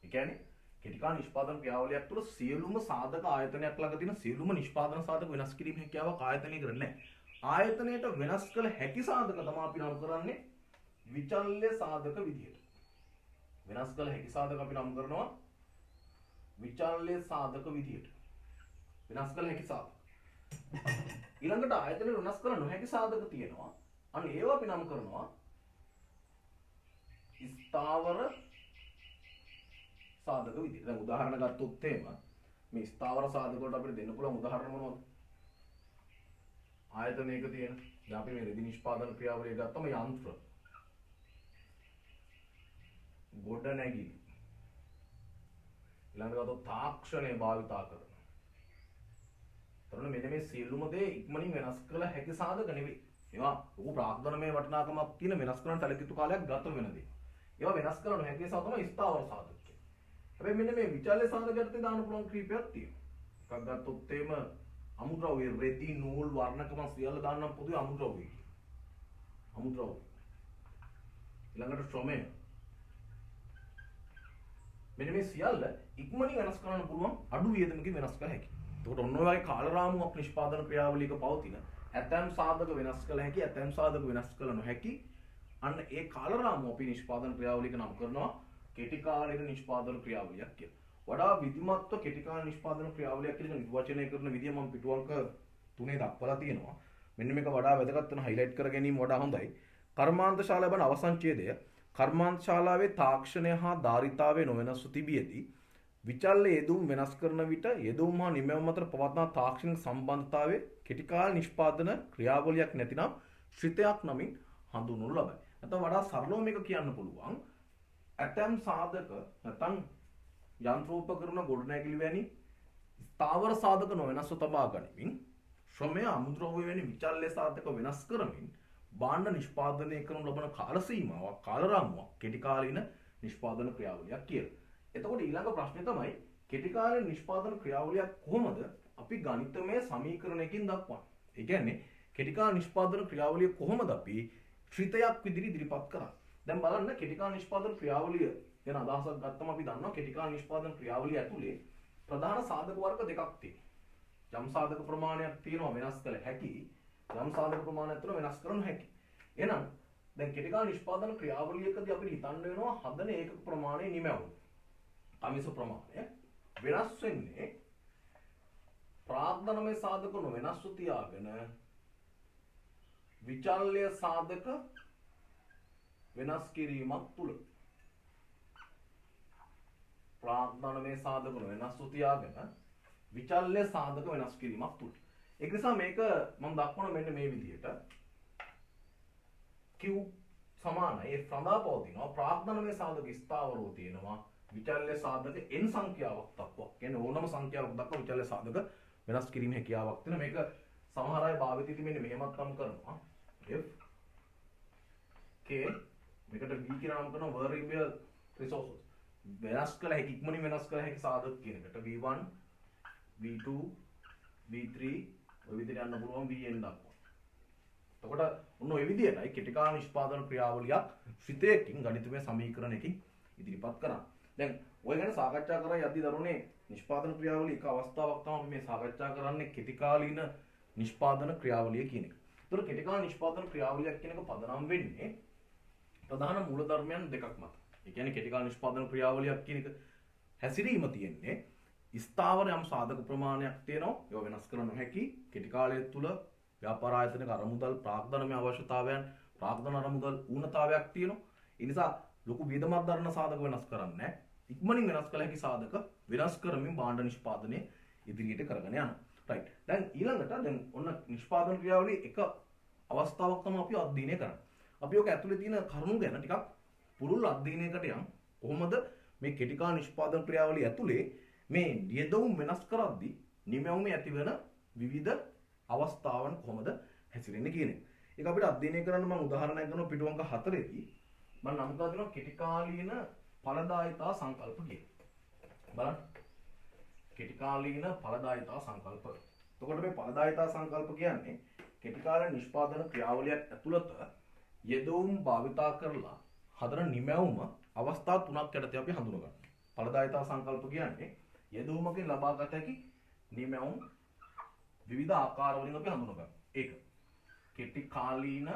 ඒ කියන්නේ කෙටි කාල නිෂ්පාදන ක්‍රියාවලියක් තුළ සියලුම සාධක ආයතනයක් ළඟ තියෙන සියලුම නිෂ්පාදන සාධක වෙනස් කිරීමේ හැකියාවක් ආයතනයකට නැහැ. ආයතනයට වෙනස් කළ හැකි සාධක තමයි අපි නම් කරන්නේ විචල්්‍ය සාධක විදියට. වෙනස් කළ හැකි සාධක අපි නම් කරනවා විචල්්‍ය සාධක විදියට. වෙනස් කළ හැකි සාධක. ඊළඟට ආයතන වෙනස් කළ නොහැකි සාධක තියෙනවා. අන්න ඒවා අපි නම් කරනවා ස්ථාවර සාධක විදියට. දැන් උදාහරණ ගත්තොත් එහෙම මේ ස්ථාවර සාධක වලට අපිට දෙන්න පුළුවන් උදාහරණ මොනවද? ආයතනයක තියෙන දැන් අපි මේ රෙදි නිෂ්පාදන ක්‍රියාවලිය ගත්තම යන්ත්‍ර ගොඩ නැගිලි ඊළඟට ගත්තොත් තාක්ෂණය භාවිතා කරන. මෙන්න මේ සියලුම දේ ඉක්මනින් වෙනස් කළ හැකි සාධක නෙවෙයි. ඒවා ලොකු ප්‍රාග්ධනමය වටිනාකමක් තියෙන වෙනස් කරන සැලකිතු කාලයක් ගත වෙන දේ. ඒවා වෙනස් කරන හැකි නිසා තමයි ස්ථාවර සාධක කියන්නේ. හැබැයි මෙන්න මේ විචල්්‍ය සාධකයට දාන්න පුළුවන් ක්‍රීපයක් තියෙනවා. එකක් ගත්තොත් එහෙම අමුද්‍රව්‍ය රෙදි නූල් වර්ණකම සියල්ල දාන්නම් පොදුවේ අමුද්‍රව්‍ය කියලා. අමුද්‍රව්‍ය. ඊළඟට ශ්‍රමය. මෙන්න මේ සියල්ල ඉක්මනින් වෙනස් කරන්න පුළුවන් අඩු වියදමකින් වෙනස් කළ හැකියි. එතකොට ඔන්න ඔය වගේ කාලරාමුවක් නිෂ්පාදන ක්‍රියාවලියක පවතින ඇතැම් සාධක වෙනස් කළ හැකි ඇතැම් සාධක වෙනස් කළ නොහැකි අන්න ඒ කාලරාමුව අපි නිෂ්පාදන ක්‍රියාවලියක නම් කරනවා කෙටි කාලයක නිෂ්පාදන ක්‍රියාවලියක් කියලා. වඩා විධිමත්ව කෙටි කාල නිෂ්පාදන ක්‍රියාවලියක් කියලා නිර්වචනය කරන විදිය මම පිටුවංක 3 දක්වලා තියෙනවා. මෙන්න මේක වඩා වැදගත් වෙන හයිලයිට් කර ගැනීම වඩා හොඳයි. කර්මාන්ත ශාලාව බන අවසංචේදය කර්මාන්ත ශාලාවේ තාක්ෂණය හා ධාරිතාවේ නොවෙනස්ව තිබියදී විචල්්‍ය යෙදුම් වෙනස් කරන විට යෙදුම් හා නිමැවුම් අතර පවත්නා තාක්ෂණික සම්බන්ධතාවයේ කෙටි කාල නිෂ්පාදන ක්‍රියාවලියක් නැතිනම් ශ්‍රිතයක් නමින් හඳුන්වනු ලබයි. නැත්නම් වඩා සරලව මේක කියන්න පුළුවන් ඇතැම් සාධක නැත්නම් යන්ත්‍රෝපකරණ ගොඩනැගිලි වැනි ස්ථාවර සාධක නොවෙනස්ව තබා ගනිමින් ශ්‍රමය අමුද්‍රව්‍ය වැනි විචල්්‍ය සාධක වෙනස් කරමින් භාණ්ඩ නිෂ්පාදනය කරනු ලබන කාල සීමාවක් කාලරාමුවක් කෙටි කාලීන නිෂ්පාදන ක්‍රියාවලියක් කියලා. එතකොට ඊළඟ ප්‍රශ්නේ තමයි කෙටි කාලීන නිෂ්පාදන ක්‍රියාවලියක් කොහොමද අපි ගණිතමය සමීකරණයකින් දක්වන්නේ? ඒ කියන්නේ කෙටි කාල නිෂ්පාදන ක්‍රියාවලිය කොහොමද අපි ශ්‍රිතයක් විදිහට ඉදිරිපත් කරන්නේ? දැන් බලන්න කෙටි කාල නිෂ්පාදන ක්‍රියාවලිය ගැන අදහසක් ගත්තම අපි දන්නවා කෙටි කාල නිෂ්පාදන ක්‍රියාවලිය ඇතුලේ ප්‍රධාන සාධක වර්ග දෙකක් තියෙනවා. යම් සාධක ප්‍රමාණයක් තියෙනවා වෙනස් කළ හැකි, යම් සාධක ප්‍රමාණයක් තියෙනවා වෙනස් කර නොහැකි. එහෙනම් දැන් කෙටි කාල නිෂ්පාදන ක්‍රියාවලියකදී අපිට හිතන්න වෙනවා හදන ඒකක ප්‍රමාණය නිමැවුම්. කමිස ප්‍රමාණය වෙනස් වෙන්නේ ප්‍රාග්ධනමය සාධක නොවෙනස්ව තියාගෙන විචල්්‍ය සාධක වෙනස් කිරීමක් තුල. ප්‍රාග්ධනමය සාධක වෙනස්ව තියාගෙන විචල්්‍ය සාධක වෙනස් කිරීමක් තුල. ඒක නිසා මේක මම දක්වන මෙන්න මේ විදිහට Q සමානයි ඒ සඳහා පවතිනවා ප්‍රාග්ධනමය සාධක ස්ථාවරව තියෙනවා විචල්්‍ය සාධක n සංඛ්‍යාවක් දක්වා. කියන්නේ ඕනම සංඛ්‍යාවක් දක්වා විචල්්‍ය සාධක වෙනස් කිරීමේ හැකියාවක් තියෙන මේක සමහර අය භාවිතයේදී මෙන්න මෙහෙමත් නම් කරනවා. F K මේකට V කියලා නම් කරනවා variable resources. වෙනස් කළ හැකි ඉක්මනින් වෙනස් කළ හැකි සාධක කියන එකට V1 V2 V3 ඔය විදිහට යන්න පුළුවන් Vn දක්වා. එතකොට ඔන්න ඔය විදිහටයි කෙටි කාල නිෂ්පාදන ක්‍රියාවලියක් ශ්‍රිතයකින් ගණිතමය සමීකරණයකින් ඉදිරිපත් කරන්නේ. දැන් ඔය ගැන සාකච්ඡා කරා යද්දී දරුවනේ නිෂ්පාදන ක්‍රියාවලිය එක අවස්ථාවක් තමයි මේ සාකච්ඡා කරන්නේ කෙටි කාලීන නිෂ්පාදන ක්‍රියාවලිය කියන එක. එතකොට කෙටි කාල නිෂ්පාදන ක්‍රියාවලියක් කියන එක පදනම් වෙන්නේ ප්‍රධාන මූලධර්මයන් දෙකක් මත. ඒ කියන්නේ කෙටි කාල නිෂ්පාදන ක්‍රියාවලියක් කියන එක හැසිරීම තියෙන්නේ ස්ථාවර යම් සාධක ප්‍රමාණයක් තියෙනවා. ඒවා වෙනස් කර නොහැකි. කෙටි කාලය තුල ව්‍යාපාර ආයතනයක අරමුදල් ප්‍රාග්ධනමය අවශ්‍යතාවයන් ප්‍රාග්ධන අරමුදල් ඌනතාවයක් තියෙනවා. ඒ නිසා ලොකු වියදමක් දරන සාධක වෙනස් කරන්නේ නැහැ. ඉක්මනින් වෙනස් කළ හැකි සාධක වෙනස් කරමින් භාණ්ඩ නිෂ්පාදනය ඉදිරියට කරගෙන යනවා. රයිට්. දැන් ඊළඟට දැන් ඔන්න නිෂ්පාදන ක්‍රියාවලියේ එක අවස්ථාවක් තමයි අපි අධ්‍යයනය කරන්නේ. අපි ඔක ඇතුලේ තියෙන කරුණු ගැන ටිකක් පුරුල් අධ්‍යයනයකට යමු. කොහොමද මේ කෙටි කාල නිෂ්පාදන ක්‍රියාවලිය ඇතුලේ මේ නියදවුම් වෙනස් කරද්දී නිමැවුමේ ඇතිවන විවිධ අවස්ථාවන් කොහොමද හැසිරෙන්නේ කියන එක. ඒක අපිට අධ්‍යයනය කරන්න මම උදාහරණයක් ගන්නවා පිටු අංක 4 දී මම නම් කරලා දෙනවා කෙටි කාලීන ඵලදායිතා සංකල්ප කියලා. බලන්න. කෙටි කාලීන ඵලදායිතා සංකල්ප. එතකොට මේ ඵලදායිතා සංකල්ප කියන්නේ කෙටි කාල නිෂ්පාදන ක්‍රියාවලියක් ඇතුළත යෙදවුම් භාවිතා කරලා හදන නිමැවුම අවස්ථා තුනක් යටතේ අපි හඳුනගන්නවා. ඵලදායිතා සංකල්ප කියන්නේ යෙදවුමකින් ලබාගත හැකි නිමැවුම් විවිධ ආකාර වලින් අපි හඳුනගන්නවා. ඒක කෙටි කාලීන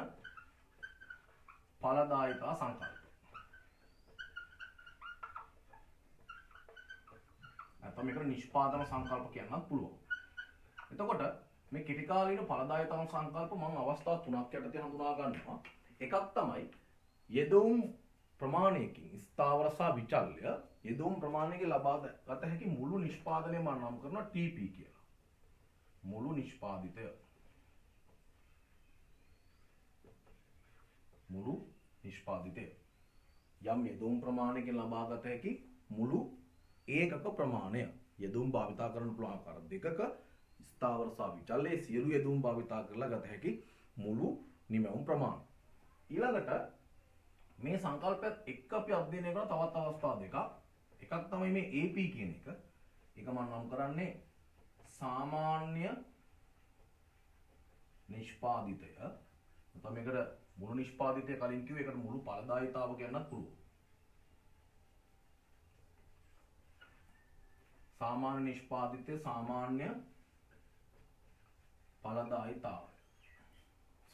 ඵලදායිතා සංකල්ප. නැත්නම් මේකට නිෂ්පාදන සංකල්ප කියන්නත් පුළුවන්. එතකොට මේ කෙටි කාලීන ඵලදායිතා සංකල්ප මම අවස්ථා තුනක් යටතේ හඳුනා ගන්නවා. එකක් තමයි යෙදවුම් ප්‍රමාණයකින් ස්ථාවර සහ විචල්්‍ය යෙදවුම් ප්‍රමාණයකින් ලබා ගත හැකි මුළු නිෂ්පාදනය මම නම් කරනවා TP කියලා. මුළු නිෂ්පාදිතය. මුළු නිෂ්පාදිතය. යම් යෙදවුම් ප්‍රමාණයකින් ලබා ගත හැකි මුළු ඒකක ප්‍රමාණය. යෙදවුම් භාවිතා කරන්න පුළුවන් ආකාර දෙකක ස්ථාවර සහ විචල්්‍ය සියලු යෙදවුම් භාවිතා කරලා ගත හැකි මුළු නිමැවුම් ප්‍රමාණය. ඊළඟට මේ සංකල්පයත් එක්ක අපි අධ්‍යයනය කරන තවත් අවස්ථා දෙකක්. එකක් තමයි මේ AP කියන එක. ඒක මම නම් කරන්නේ සාමාන්‍ය නිෂ්පාදිතය. නැත්නම් මේකට මුළු නිෂ්පාදිතය කලින් කිව්වේ ඒකට මුළු ඵලදායිතාව කියන්නත් පුළුවන්. සාමාන්‍ය නිෂ්පාදිතය සාමාන්‍ය ඵලදායිතාව.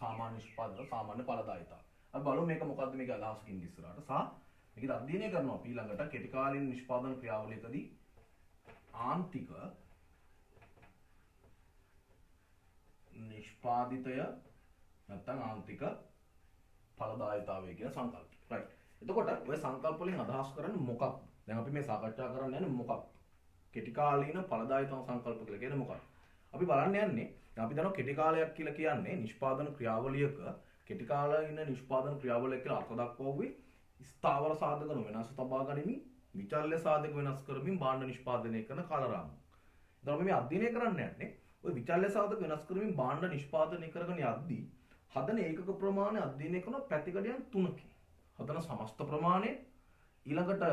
සාමාන්‍ය නිෂ්පාදිතය සාමාන්‍ය ඵලදායිතාව. අපි බලමු මේක මොකද්ද මේක අදහසකින් ඉස්සරහට සහ මේක අධ්‍යයනය කරනවා අපි ඊළඟට කෙටි කාලීන නිෂ්පාදන ක්‍රියාවලියකදී ආන්තික නිෂ්පාදිතය නැත්නම් ආන්තික ඵලදායිතාවය කියන සංකල්පය. රයිට්. එතකොට ඔය සංකල්ප වලින් අදහස් කරන්නේ මොකක්ද? දැන් අපි මේ සාකච්ඡා කරන්න යන්නේ මොකක්ද? කෙටි කාලීන ඵලදායිතාව සංකල්ප කියලා කියන්නේ මොකක්ද? අපි බලන්න යන්නේ අපි දන්නවා කෙටි කාලයක් කියලා කියන්නේ නිෂ්පාදන ක්‍රියාවලියක කෙටි කාලීන නිෂ්පාදන ක්‍රියාවලිය කියලා අර්ථ දක්වුවේ ස්ථාවර සාධක වෙනස් තබා ගනිමින් විචල්්‍ය සාධක වෙනස් කරමින් භාණ්ඩ නිෂ්පාදනය කරන කාලරාමය. දැන් අපි මේ අධ්‍යයනය කරන්න යන්නේ ওই විචල්්‍ය සාධක වෙනස් කරමින් භාණ්ඩ නිෂ්පාදනය කරගෙන යද්දී හදන ඒකක ප්‍රමාණය අධ්‍යයනය කරන පැතිකඩයන් තුනකින්. හදන සමස්ත ප්‍රමාණය ඊළඟට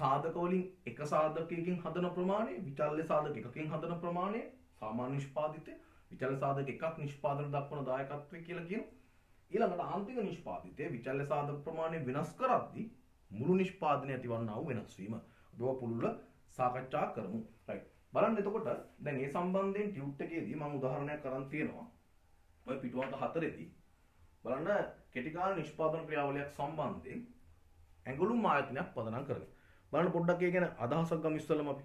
සාධක වලින් එක සාධකයකින් හදන ප්‍රමාණය විචල්්‍ය සාධක එකකින් හදන ප්‍රමාණය සාමාන්‍ය නිෂ්පාදිතය විචල්්‍ය සාධක එකක් නිෂ්පාදන දක්වන දායකත්වය කියලා කියනවා. ඊළඟට ආන්තික නිෂ්පාදිතය විචල්්‍ය සාධක ප්‍රමාණය වෙනස් කරද්දී මුළු නිෂ්පාදනය ඇතිවන්නා වූ වෙනස් වීම. අපි ඔය පුළුල සාකච්ඡා කරමු. රයිට්. බලන්න එතකොට දැන් මේ සම්බන්ධයෙන් ටියුට් එකේදී මම උදාහරණයක් අරන් තියෙනවා. ඔය පිටුවන්ක 4 දී බලන්න කෙටි කාල නිෂ්පාදන ක්‍රියාවලියක් සම්බන්ධයෙන් ඇඟලුම් ආයතනයක් පදනම් කරගන්න. බලන්න පොඩ්ඩක් ඒ ගැන අදහසක් ගමු ඉස්සෙල්ලාම අපි.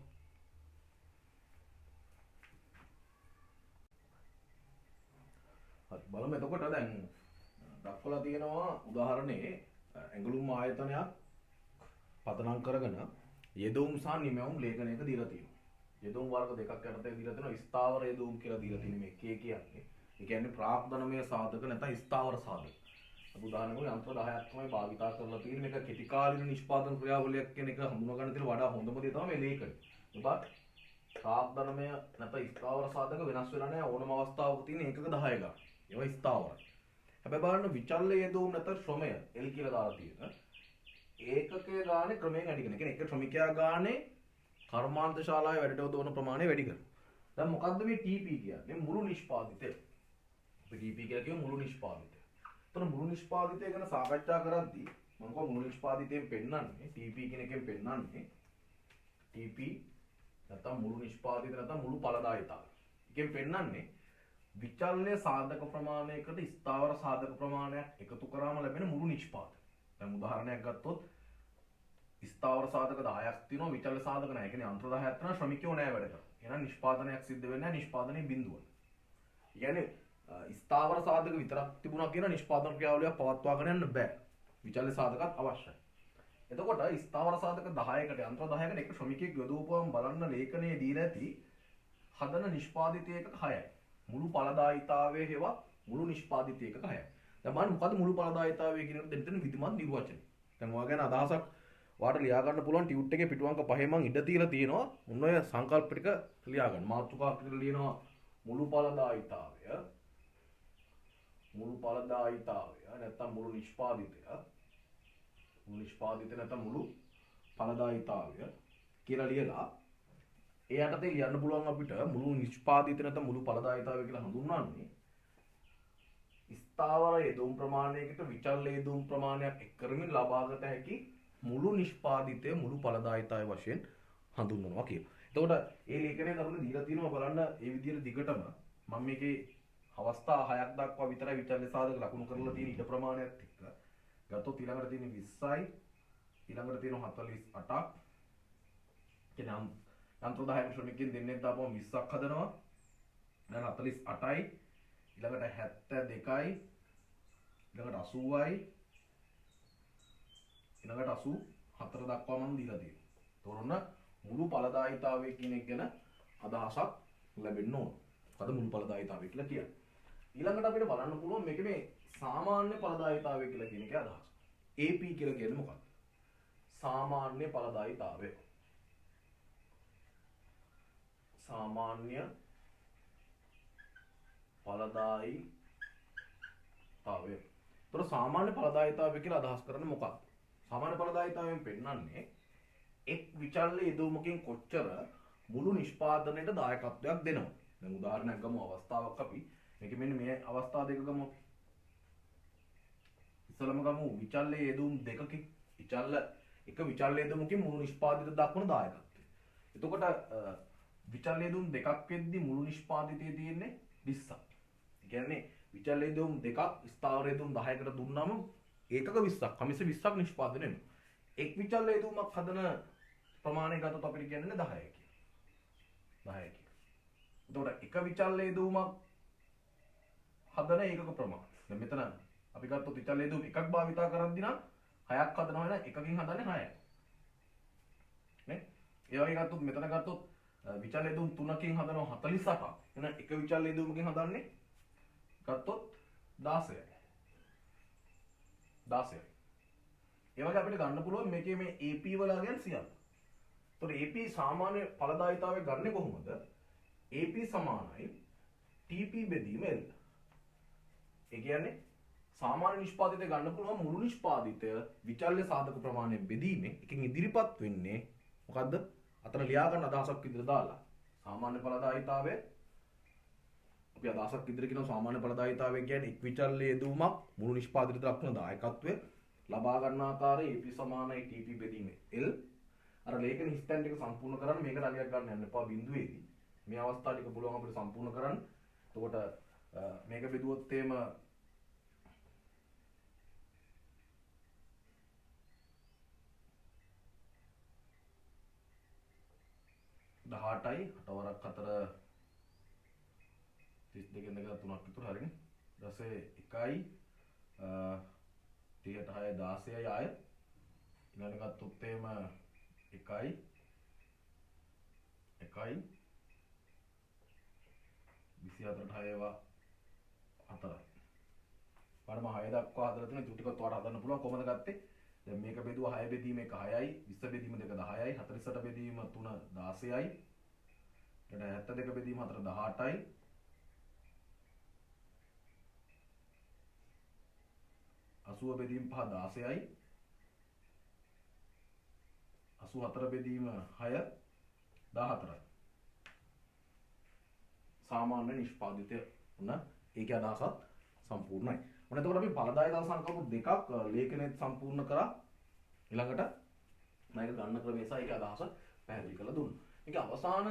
හරි බලමු එතකොට දැන් දක්වලා තියෙනවා උදාහරණේ ඇඟලුම් ආයතනයක් පදනම් කරගෙන යෙදවුම් සහ නිමැවුම් ලේඛනයක දීලා තියෙනවා. යෙදවුම් වර්ග දෙකක් යටතේ දීලා තියෙනවා. ස්ථාවර යෙදවුම් කියලා දීලා තියෙන මේ K කියන්නේ. ඒ කියන්නේ ප්‍රාග්ධනමය සාධක නැත්නම් ස්ථාවර සාධක. අපි උදාහරණයක් යන්ත්‍ර 10ක් තමයි භාවිතා කරලා තියෙන්නේ. මේක කෙටි කාලීන නිෂ්පාදන ක්‍රියාවලියක් කියන එක හඳුනා ගන්න තියෙන වඩා හොඳම දේ තමයි මේ ලේඛනය. ඔබ ප්‍රාග්ධනමය නැත්නම් ස්ථාවර සාධක වෙනස් වෙලා නැහැ. ඕනම අවස්ථාවක තියෙන ඒකක 10 ගන්න. ඒවා ස්ථාවරයි. හැබැයි බලන්න විචල්්‍ය යෙදවුම් නැත්නම් ශ්‍රමය L කියලා දාලා තියෙන ඒකකයේ ගානේ ක්‍රමයෙන් වැඩි කරන. කියන්නේ එක ශ්‍රමිකයා ගානේ කර්මාන්ත ශාලාවේ වැඩට යොදවන ප්‍රමාණය වැඩි කරනවා. දැන් මොකද්ද මේ TP කියන්නේ? මුළු නිෂ්පාදිතය. TP කියලා කියමු මුළු නිෂ්පාදිතය. එතන මුළු නිෂ්පාදිතය ගැන සාකච්ඡා කරද්දී මම කොහොම මුළු නිෂ්පාදිතයෙන් පෙන්නන්නේ TP කියන එකෙන් පෙන්නන්නේ TP නැත්නම් මුළු නිෂ්පාදිතය නැත්නම් මුළු ඵලදායීතාවය. එකෙන් පෙන්නන්නේ විචල්්‍ය සාධක ප්‍රමාණයකට ස්ථාවර සාධක ප්‍රමාණයක් එකතු කරාම ලැබෙන මුළු නිෂ්පාදනය. දැන් උදාහරණයක් ගත්තොත් ස්ථාවර සාධක 10ක් තියෙනවා විචල්්‍ය සාධක නැහැ. ඒ කියන්නේ අන්තර 10ක් තියෙනවා ශ්‍රමිකයෝ නැහැ වැඩ කරලා. එහෙනම් නිෂ්පාදනයක් සිද්ධ වෙන්නේ නැහැ නිෂ්පාදනයේ බිඳුව. කියන්නේ ස්ථාවර සාධක විතරක් තිබුණා කියන නිෂ්පාදන ක්‍රියාවලිය පවත්වාගෙන යන්න බෑ. විචල්්‍ය සාධකත් අවශ්‍යයි. එතකොට ස්ථාවර සාධක 10කට අන්තර 10කට එක ශ්‍රමිකයෙක් යොදවපුවම බලන්න ලේඛනයේ දීලා ඇති හදන නිෂ්පාදිතය එකක 6යි. මුළු ඵලදායීතාවයේ හේවත් මුළු නිෂ්පාදිතය එකක 6යි. දැන් බලන්න මොකද්ද මුළු ඵලදායීතාවය කියන එක දෙන්න විධිමත් නිර්වචනය. දැන් ඔයා ගැන අදහසක් ඔයාට ලියා ගන්න පුළුවන් ටියුට් එකේ පිටු අංක 5 මං ඉඩ තියලා තියෙනවා. මොන ඔය සංකල්ප ටික ලියා ගන්න. මාතෘකාවක් විතර ලියනවා මුළු ඵලදායීතාවය නැත්නම් මුළු නිෂ්පාදිතය නැත්නම් මුළු ඵලදායීතාවය කියලා ලියලා ඒ යටතේ ලියන්න පුළුවන් අපිට මුළු නිෂ්පාදිත නැත්නම් මුළු ඵලදායීතාවය කියලා හඳුන්වන්නේ ස්ථාවර යෙදුම් ප්‍රමාණයකට විචල්්‍ය යෙදුම් ප්‍රමාණයක් එක් කරමින් ලබාගත හැකි මුළු නිෂ්පාදිතය මුළු ඵලදායීතාවය වශයෙන් හඳුන්වනවා කියලා. එතකොට මේ ලේඛනයේ කරුණු දීලා තියෙනවා බලන්න ඒ විදිහට දිගටම මම මේකේ අවස්ථා 6ක් දක්වා විතරයි විචල්්‍ය සාධක ලකුණු කරලා තියෙන ඉඩ ප්‍රමාණයත් එක්ක. ගත්තොත් ඊළඟට තියෙන 20යි ඊළඟට තියෙන 48ක් කියන්නේ යන්ත්‍ර 10ක ශ්‍රමිකයන් දෙන්නෙක් දාපුවම 20ක් හදනවා. දැන් 48යි ඊළඟට 72යි ඊළඟට 80යි ඊළඟට 84 දක්වා මම දීලා තියෙනවා. තෝරන්න මුළු ඵලදායීතාවය කියන එක ගැන අදහසක් ලැබෙන්න ඕන. මොකද මුළු ඵලදායීතාවය කියලා කියන්නේ. ඊළඟට අපිට බලන්න පුළුවන් මේකේ මේ සාමාන්‍ය ඵලදායීතාවය කියලා කියන එකේ අදහස. AP කියලා කියන්නේ මොකක්ද? සාමාන්‍ය ඵලදායීතාවය. සාමාන්‍ය ඵලදායීතාවය. ඒතර සාමාන්‍ය ඵලදායීතාවය කියලා අදහස් කරන්නේ මොකක්ද? සාමාන්‍ය ඵලදායීතාවයෙන් පෙන්නන්නේ එක් විචල්්‍ය යෙදවීමකින් කොච්චර මුළු නිෂ්පාදනයට දායකත්වයක් දෙනවා. දැන් උදාහරණයක් ගමු අවස්ථාවක් අපි මේක මෙන්න මේ අවස්ථා දෙක ගමු. ඉස්සලම ගමු විචල්්‍ය යෙදවීම් දෙකකින් එක විචල්්‍ය යෙදවීමකින් මුළු නිෂ්පාදිත දක්වන දායකත්වය. එතකොට විචල්්‍ය යෙදවීම් දෙකක් වෙද්දී මුළු නිෂ්පාදිතයේ තියෙන්නේ 20ක්. ඒ කියන්නේ විචල්්‍ය යෙදවීම් දෙකක් ස්ථාවර යෙදවීම් 10කට දුන්නාම ඒකක 20ක් කමිස 20ක් නිෂ්පාදනය වෙනවා. එක් විචල්්‍ය යෙදවීමක් හදන ප්‍රමාණය ගත්තොත් අපිට කියන්නේ 10යි කියලා. 10යි කියලා. එතකොට එක විචල්්‍ය යෙදවීමක් හදන ඒකක ප්‍රමාණය. දැන් මෙතන අපි ගත්තොත් විචල්්‍ය යෙදවීම එකක් භාවිතා කරද්දී නම් 6ක් හදනවා නම් එකකින් හදන්නේ 6යි. නේ? ඒ වගේ ගත්තොත් මෙතන ගත්තොත් විචල්්‍ය යෙදවීම් 3කින් හදනවා 48ක්. එහෙනම් එක විචල්්‍ය යෙදවීමකින් හදන්නේ ගත්තොත් 16යි. 16යි. ඒ වගේ අපිට ගන්න පුළුවන් මේකේ මේ AP වලගෙන් සියල්ල. එතකොට AP සාමාන්‍ය ඵලදායීතාවය ගන්නෙ කොහොමද? AP සමානයි TP බෙදීම L. ඒ කියන්නේ සාමාන්‍ය නිෂ්පාදිතය ගන්න පුළුවන් මුළු නිෂ්පාදිතය විචල්්‍ය සාධක ප්‍රමාණයෙන් බෙදීමෙන් එකකින් ඉදිරිපත් වෙන්නේ මොකද්ද? අතන ලියා ගන්න අදහසක් විදිහට දාලා සාමාන්‍ය ඵලදායීතාවය අපි අදහසක් විදිහට කියන සාමාන්‍ය ඵලදායීතාවය කියන්නේ එක් විචල්්‍ය යෙදවීමක් මුළු නිෂ්පාදිතයට දක්වන දායකත්වය ලබා ගන්න ආකාරය AP සමානයි TP බෙදීම L. අර ලේඛන හිස්තැන් ටික සම්පූර්ණ කරන්න මේකට අලියක් ගන්න යන්න එපා බිඳුවේදී. මේ අවස්ථාව ටික පුළුවන් අපිට සම්පූර්ණ කරන්න. එතකොට මේක බෙදුවොත් එහෙම 18යි 8 වරක් 4 32 දෙක 3ක් විතර හරිනේ. ඊට පස්සේ 1යි 36 16යි ආය ඊළඟ ගත්තොත් එහෙම 1යි 24ට 6 ඒවා 4යි. පාඩම 6 දක්වා හදලා තියෙන ටිකත් ඔයාලට හදන්න පුළුවන් කොහොමද ගත්තේ? දැන් මේක බෙදුවා 6 බෙදීම 1 6යි 20 බෙදීම 2 10යි 48 බෙදීම 3 16යි ඊට 72 බෙදීම 4 18යි 80 බෙදීම 5 16යි 84 බෙදීම 6 14යි සාමාන්‍ය නිෂ්පාදිතය උන ඒකේ අදහසත් සම්පූර්ණයි. මොන එතකොට අපි ඵලදායක සංකල්ප දෙකක් ලේඛනයේ සම්පූර්ණ කරා. ඊළඟට මේක ගන්න ක්‍රමය සහ ඒකේ අදහස පැහැදිලි කරලා දුන්නා. මේක අවසාන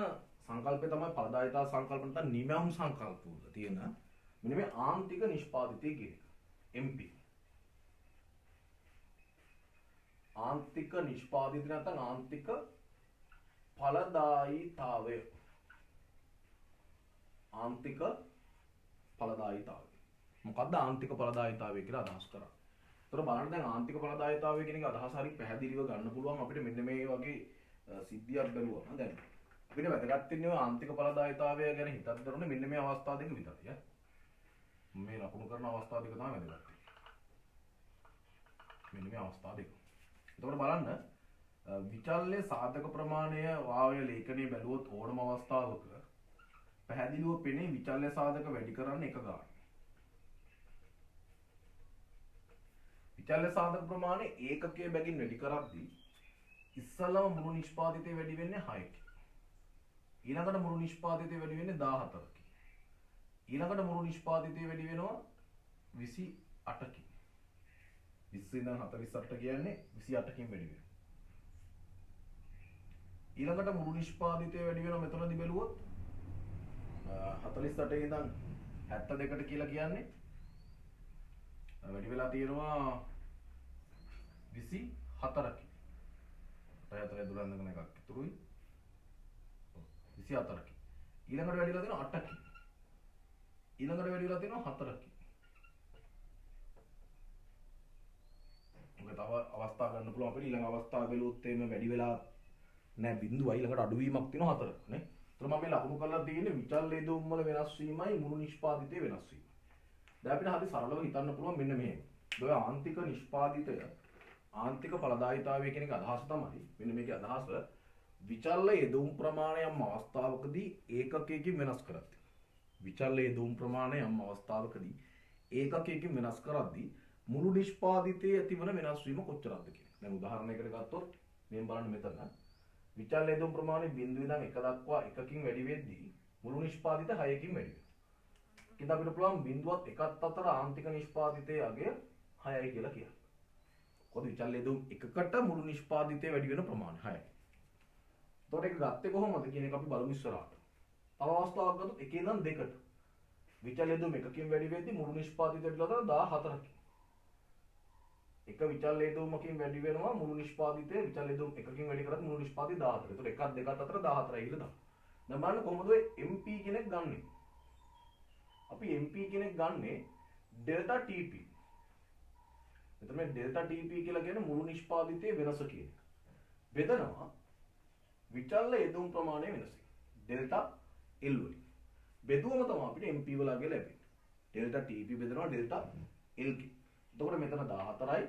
සංකල්පය තමයි ඵලදායකතා සංකල්ප නැත්නම් නිමම් සංකල්ප වල තියෙන මෙන්න මේ ආන්තික නිෂ්පාදිතය කියන එක. MP. ආන්තික නිෂ්පාදිත නැත්නම් ආන්තික ඵලදායීතාවය. ආන්තික ඵලදායීතාවය. මොකක්ද ආන්තික ඵලදායීතාවය කියලා අදහස් කරන්නේ? ඒතර බලන්න දැන් ආන්තික ඵලදායීතාවය කියන එක අදහස හරි පැහැදිලිව ගන්න පුළුවන් අපිට මෙන්න මේ වගේ සිද්ධියක් බැලුවම දැන් අපිට වැදගත් වෙන්නේ ආන්තික ඵලදායීතාවය ගැන හිතත් දරුනේ මෙන්න මේ අවස්ථා දෙක විතරයි. මේ ලකුණු කරන අවස්ථා දෙක තමයි වැදගත් වෙන්නේ. මෙන්න මේ අවස්ථා දෙක. එතකොට බලන්න විචල්්‍ය සාධක ප්‍රමාණය වාවය ලේඛනයේ බැලුවොත් ඕනම අවස්ථාවක පැහැදිලිව පෙනේ විචල්්‍ය සාධක වැඩි කරන්න එක ගන්න. විචල්්‍ය සාධක ප්‍රමාණය ඒකකයේ බැගින් වැඩි කරද්දී ඉස්සලම මුළු නිෂ්පාදිතය වැඩි වෙන්නේ 6කින්. ඊළඟට මුළු නිෂ්පාදිතය වැඩි වෙන්නේ 14කින්. ඊළඟට මුළු නිෂ්පාදිතය වැඩි වෙනවා 28කින්. 20 ඉඳන් 48 කියන්නේ 28කින් වැඩි වෙනවා. ඊළඟට මුළු නිෂ්පාදිතය වැඩි වෙනවා මෙතනදී බැලුවොත් 48 ඉඳන් 72ට කියලා කියන්නේ වැඩි වෙලා තියෙනවා 24කින්. 64 දුරන්දගෙන එකක් ඉතුරුයි. 24කින්. ඊළඟට වැඩි වෙලා තියෙනවා 8කින්. ඊළඟට වැඩි වෙලා තියෙනවා 4කින්. මොකද තව අවස්ථා ගන්න පුළුවන් අපිට ඊළඟ අවස්ථාව බැලුවොත් එimhe වැඩි වෙලා නෑ බිඳුවයි ඊළඟට අඩුවීමක් තියෙනවා 4ක් නේ. ඒතර මම මේ ලකුණු කරලා තියෙන්නේ විචල්්‍ය යෙදවුම් වල වෙනස් වීමයි මුළු නිෂ්පාදිතයේ වෙනස් වීම. දැන් අපිට හරි සරලව හිතන්න පුළුවන් මෙන්න මෙහෙම. ඔය ආන්තික නිෂ්පාදිතය ආන්තික ඵලදායීතාවය කියන එක අදහස තමයි මෙන්න මේකේ අදහස විචල්්‍ය යෙදවුම් ප්‍රමාණය යම් අවස්ථාවකදී ඒකකයකින් වෙනස් කරද්දී. විචල්්‍ය යෙදවුම් ප්‍රමාණය යම් අවස්ථාවකදී ඒකකයකින් වෙනස් කරද්දී මුළු නිෂ්පාදිතයේ ඇතිවන වෙනස් වීම කොච්චරද කියන එක. දැන් උදාහරණයකට ගත්තොත් මෙන්න බලන්න මෙතන විචල්්‍ය යෙදවුම් ප්‍රමාණය 0 ඉඳන් 1 දක්වා එකකින් වැඩි වෙද්දී මුළු නිෂ්පාදිත 6කින් වැඩි වෙනවා. ඉතින් අපිට පුළුවන් 0වත් 1ත් අතර ආන්තික නිෂ්පාදිතයේ අගය 6යි කියලා කියන්න. කොහොමද විචල්්‍ය යෙදවුම් එකකට මුළු නිෂ්පාදිතයේ වැඩි වෙන ප්‍රමාණය 6යි. එතකොට ඒක ගත්තේ කොහොමද කියන එක අපි බලමු ඉස්සරහට. තව අවස්ථාවක් ගත්තොත් 1 ඉඳන් 2ට විචල්්‍ය යෙදවුම් එකකින් වැඩි වෙද්දී මුළු නිෂ්පාදිතය වැඩිලා 14කින්. එක විචල්්‍ය යෙදවුමකින් වැඩි වෙනවා මුළු නිෂ්පාදිතය විචල්්‍ය යෙදවුම් එකකින් වැඩි කරත් මුළු නිෂ්පාදිතය 14. ඒතකොට 1ත් 2ත් අතර 14යි කියලා දාන්න. දැන් බලන්න කොහොමද ඔය MP කෙනෙක් ගන්නෙ? අපි MP කෙනෙක් ගන්නෙ ඩෙල්ටා TP. එතන මේ ඩෙල්ටා TP කියලා කියන්නේ මුළු නිෂ්පාදිතයේ වෙනස කියන එක. බෙදනවා විචල්්‍ය යෙදවුම් ප්‍රමාණය වෙනස. ඩෙල්ටා L වලින්. බෙදුවම තමයි අපිට MP වල අගය ලැබෙන්නේ. ඩෙල්ටා TP බෙදනවා ඩෙල්ටා L කින්. එතකොට මෙතන 14යි.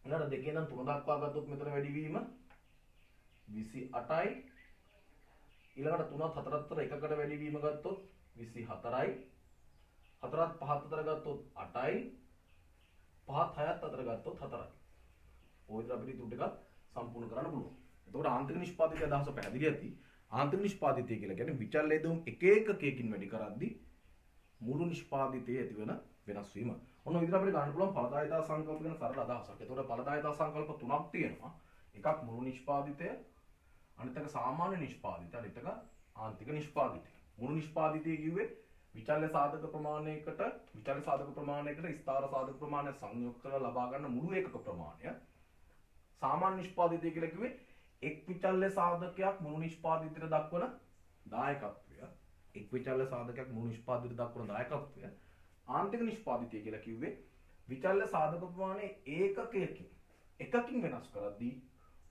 ඊළඟට 2 ඉඳන් 3 දක්වා ගත්තොත් මෙතන වැඩිවීම 28යි. ඊළඟට 3ත් 4ත් අතර එකකට වැඩිවීම ගත්තොත් 24යි. 4ත් 5ත් අතර ගත්තොත් 8යි. 5ත් 6ත් අතර ගත්තොත් 4යි. ඔය විදිහට අපිට තුන් ටිකක් සම්පූර්ණ කරන්න පුළුවන්. එතකොට ආන්තරික නිෂ්පාදිතය අදහස පැහැදිලි ඇති. ආන්තරික නිෂ්පාදිතය කියලා කියන්නේ විචල්්‍ය යෙදවුම් එක එකකයකින් වැඩි කරද්දී මුළු නිෂ්පාදිතයේ ඇතිවන වෙනස් වීම. ඔන්න ඔය විදිහට අපිට ගන්න පුළුවන් ඵලදායීතා සංකල්ප ගැන සරල අදහසක්. එතකොට ඵලදායීතා සංකල්ප තුනක් තියෙනවා. එකක් මුළු නිෂ්පාදිතය, අනිත් එක සාමාන්‍ය නිෂ්පාදිතය, අනිත් එක ආන්තික නිෂ්පාදිතය. මුළු නිෂ්පාදිතය කිව්වේ විචල්්‍ය සාධක ප්‍රමාණයකට ස්ථාර සාධක ප්‍රමාණය සංයෝග කරලා ලබා ගන්න මුළු ඒකක ප්‍රමාණය. සාමාන්‍ය නිෂ්පාදිතය කියලා කිව්වේ එක් විචල්්‍ය සාධකයක් මුළු නිෂ්පාදිතයට දක්වන දායකත්වය. එක් විචල්්‍ය සාධකයක් මුළු නිෂ්පාදිතයට දක්වන දායකත්වය. ආන්තික නිෂ්පාදිතය කියලා කිව්වේ විචල්්‍ය සාධක ප්‍රමාණය එකකින් වෙනස් කරද්දී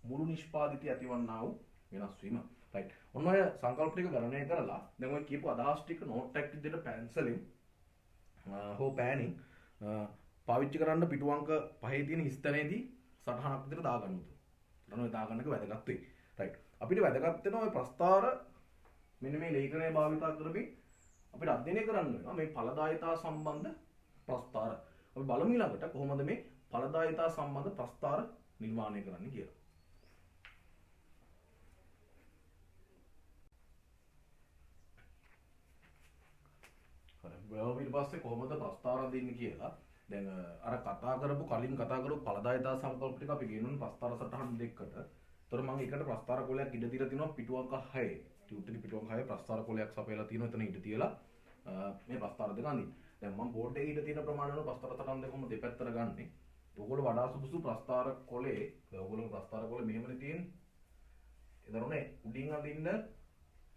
මුළු නිෂ්පාදිතය ඇතිවන්නා වූ වෙනස් වීම. රයිට්. ඔන්න ඔය සංකල්ප ටික ගණනය කරලා දැන් ඔය කියපු අදහස් ටික නෝට් එකක් විදිහට පැන්සලෙන් හෝ පෑනින් පාවිච්චි කරන්න පිටු අංක 5 තියෙන ස්ථනයේදී සටහනක් විදිහට දාගන්න උතුම්. ඔන්න ඔය දාගන්නක වැදගත් වෙයි. රයිට්. අපිට වැදගත් වෙනවා ඔය ප්‍රස්තාර මෙන්න මේ ලේඛනය භාවිත කරමින් අපිට අධ්‍යයනය කරන්න වෙනවා මේ ඵලදායීතා සම්බන්ධ ප්‍රස්තාර. අපි බලමු ඊළඟට කොහොමද මේ ඵලදායීතා සම්බන්ධ ප්‍රස්තාර නිර්මාණය කරන්න කියලා. හරි. ඊට පස්සේ කොහොමද ප්‍රස්තාර අඳින්නේ කියලා දැන් අර කතා කරපු කලින් කතා කරපු ඵලදායතා සංකල්ප ටික අපි ගෙනුන ප්‍රස්තාර සටහන් දෙකකට. ඒතර මම එකට ප්‍රස්තාර කොලයක් ඉඩ තියලා තිනවා පිටු අංක 6. ටියුට් එකේ පිටු අංක 6 ප්‍රස්තාර කොලයක් සපයලා තිනවා එතන ඉඩ තියලා මේ ප්‍රස්තාර දෙක අඳින්න. දැන් මම බෝඩ් එකේ ඉඩ තියෙන ප්‍රමාණය වල ප්‍රස්තාර සටහන් දෙක කොහොමද දෙපැත්තට ගන්නෙ? ඔයගොල්ලෝ වඩා සුදුසු ප්‍රස්තාර කොලේ ඔයගොල්ලෝ ප්‍රස්තාර කොලේ මෙහෙමනේ තියෙන්නේ. එතනනේ උඩින් අඳින්න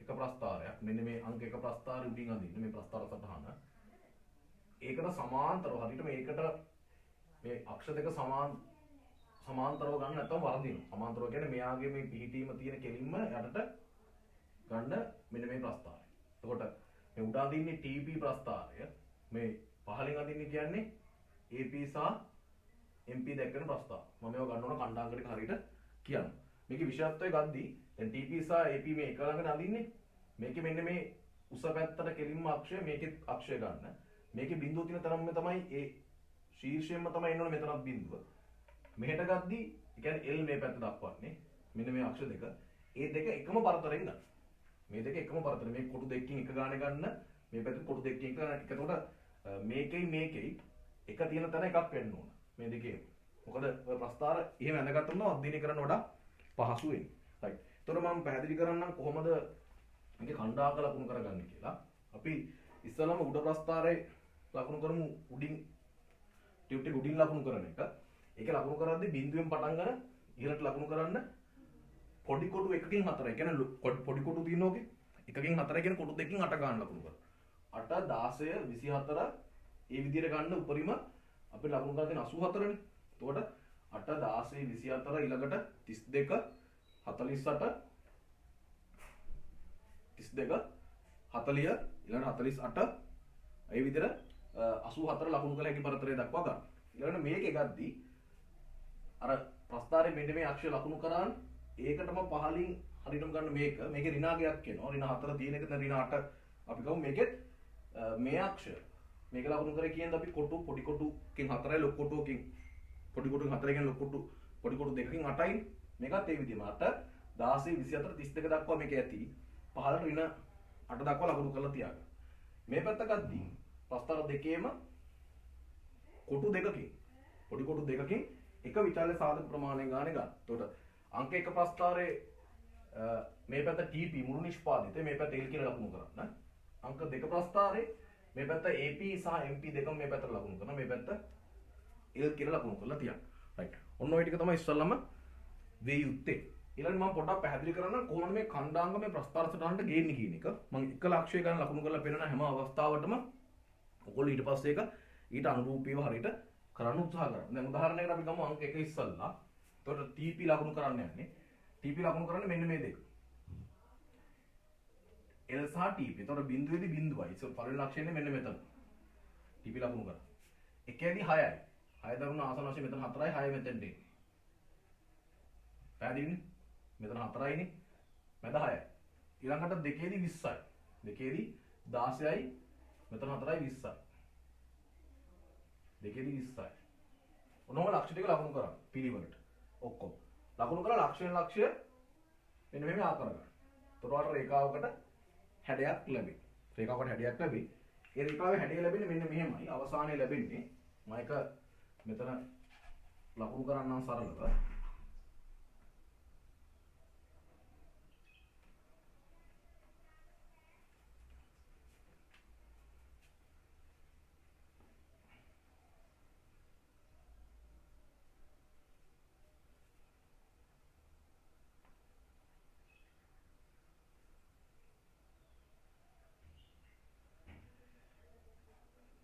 එක ප්‍රස්තාරයක් මෙන්න මේ අංක එක ප්‍රස්තාරය උඩින් අඳින්න මේ ප්‍රස්තාර සටහන. ඒකට සමාන්තරව හරියට මේකට මේ අක්ෂ දෙක සමාන්තරව ගන්න නැත්නම් වරදිනවා. සමාන්තරව කියන්නේ මෙයාගේ මේ පිහිටීම තියෙන කෙලින්ම යටට ගන්න මෙන්න මේ ප්‍රස්තාරය. එතකොට මේ උඩ අඳින්නේ TP ප්‍රස්තාරය. මේ පහලින් අඳින්නේ කියන්නේ AP සහ MP දැක්කන ප්‍රස්තාර. මම මේව ගන්න ඕන කණ්ඩායම් ටික හරියට කියන්න. මේකේ විශේෂත්වය ගද්දී දැන් TP සහ AP මේ එක ළඟට අඳින්නේ. මේකේ මෙන්න මේ උස පැත්තට කෙලින්ම අක්ෂය මේකේ අක්ෂය ගන්න. මේකේ බිඳුව තියෙන තරම්ම තමයි ඒ ශීර්ෂයෙන්ම තමයි එන්න ඕනේ මෙතනත් බිඳුව. මෙහෙට ගද්දී ඒ කියන්නේ L මේ පැත්ත දක්වන්නේ. මෙන්න මේ අක්ෂ දෙක. ඒ දෙක එකම පරතරෙන් ගන්න. මේ දෙක එකම පරතරෙ මේ කොටු දෙකකින් එක ගානේ ගන්න. මේ පැත්තේ කොටු දෙකකින් එක ගන්න. එතකොට මේකෙයි එක තියෙන තැන එකක් වෙන්න ඕන. මේ දෙකේ. මොකද ඔය ප්‍රස්තාර එහෙම ඇඳගත්තොත් අධ්‍යයනය කරන්න වඩා පහසු වෙන්නේ. right. එතකොට මම පැහැදිලි කරන්නම් කොහොමද මේකේ කණ්ඩායක ලකුණු කරගන්නේ කියලා. අපි ඉස්සෙල්ලාම උඩ ප්‍රස්තාරේ ලකුණු කරමු උඩින් ටියුට් එක උඩින් ලකුණු කරන එක. ඒක ලකුණු කරද්දී බිඳුවෙන් පටන් ගන්න ඉහළට ලකුණු කරන්න පොඩි කොටු එකකින් 4. ඒ කියන්නේ පොඩි කොටු තියෙනෝගේ එකකින් 4 කියන කොටු දෙකකින් 8 ගන්න ලකුණු කරා. 8 16 24 ඒ විදිහට ගන්න උපරිම අපි ලකුණු කරලා තියෙන 84 නේ. එතකොට 8 16 24 ඊළඟට 32 48 32 40 ඊළඟට 48 ඒ විදිහට 84 ලකුණු කළ හැකි පරතරය දක්වා ගන්න. ඊළඟට මේක ගද්දී අර ප්‍රස්තාරයේ මෙන්න මේ අක්ෂර ලකුණු කරාන ඒකටම පහලින් හරියටම ගන්න මේකේ ඍණාගයක් එනවා. ඍණ 4 තියෙන එක දැන් ඍණ 8 අපි ගමු මේකෙත් මේ අක්ෂර මේක ලකුණු කරේ කියන්නේ අපි කොටු පොඩි කොටුකින් 4යි ලොකු කොටුවකින් පොඩි කොටුකින් 4 කියන්නේ ලොකු කොටු පොඩි කොටු දෙකකින් 8යි මේකත් ඒ විදිහම 8 16 24 32 දක්වා මේක ඇති. පහළට ඍණ 8 දක්වා ලකුණු කරලා තියාගන්න. මේ පැත්ත ගද්දී ප්‍රස්තාර දෙකේම කොටු දෙකකින් පොඩි කොටු දෙකකින් එක විචාල්‍ය සාධක ප්‍රමාණය ගානේ ගන්න. එතකොට අංක 1 ප්‍රස්තාරයේ මේ පැත්ත TP මුළු නිෂ්පාදිතය මේ පැත්ත L කියලා ලකුණු කරන්න. අංක 2 ප්‍රස්තාරයේ මේ පැත්ත AP සහ MP දෙකම මේ පැත්තට ලකුණු කරනවා. මේ පැත්ත L කියලා ලකුණු කරලා තියන්න. right. ඔන්න ඔය ටික තමයි ඉස්සල්ලාම වේ යුත්තේ. ඊළඟට මම පොඩ්ඩක් පැහැදිලි කරන්නම් කොහොමද මේ ඛණ්ඩාංග මේ ප්‍රස්තාර සටහනට ගේන්නේ කියන එක. මම එක ලක්ෂය ගන්න ලකුණු කරලා පෙන්නන හැම අවස්ථාවකටම ඔයගොල්ලෝ ඊට පස්සේ ඒක ඊට අනුරූපීව හරියට කරන්න උත්සාහ කරනවා. දැන් උදාහරණයකට අපි ගමු අංක 1 ඉස්සල්ලා. එතකොට TP ලකුණු කරන්න යන්නේ. TP ලකුණු කරන්නේ මෙන්න මේ දෙක. L සහ TP. එතකොට බිඳුවේදී බිඳුවයි. ඒක පළවෙනි ලක්ෂණය මෙන්න මෙතන. TP ලකුණු කරා. එකේදී 6යි. 6 දරුණ ආසන වශයෙන් මෙතන 4යි 6 මෙතෙන්ට එන්නේ. පැහැදිලිනේ? මෙතන 4යිනේ. මැද 6යි. ඊළඟට දෙකේදී 20යි. දෙකේදී 16යි. මෙතන 4යි 20යි. දෙකේදී 20යි. ඔන්නෝම ලක්ෂ ටික ලකුණු කරා පිළිවෙලට. ඔක්කොම. ලකුණු කරලා ලක්ෂය මෙන්න මෙහෙම ආකාර ගන්න. එතකොට රේඛාවකට හැඩයක් ලැබෙයි. රේඛාවකට හැඩයක් ලැබෙයි. ඒ රේඛාවේ හැඩය ලැබෙන්නේ මෙන්න මෙහෙමයි. අවසානයේ ලැබෙන්නේ මම එක මෙතන ලකුණු කරන්නම් සරලව.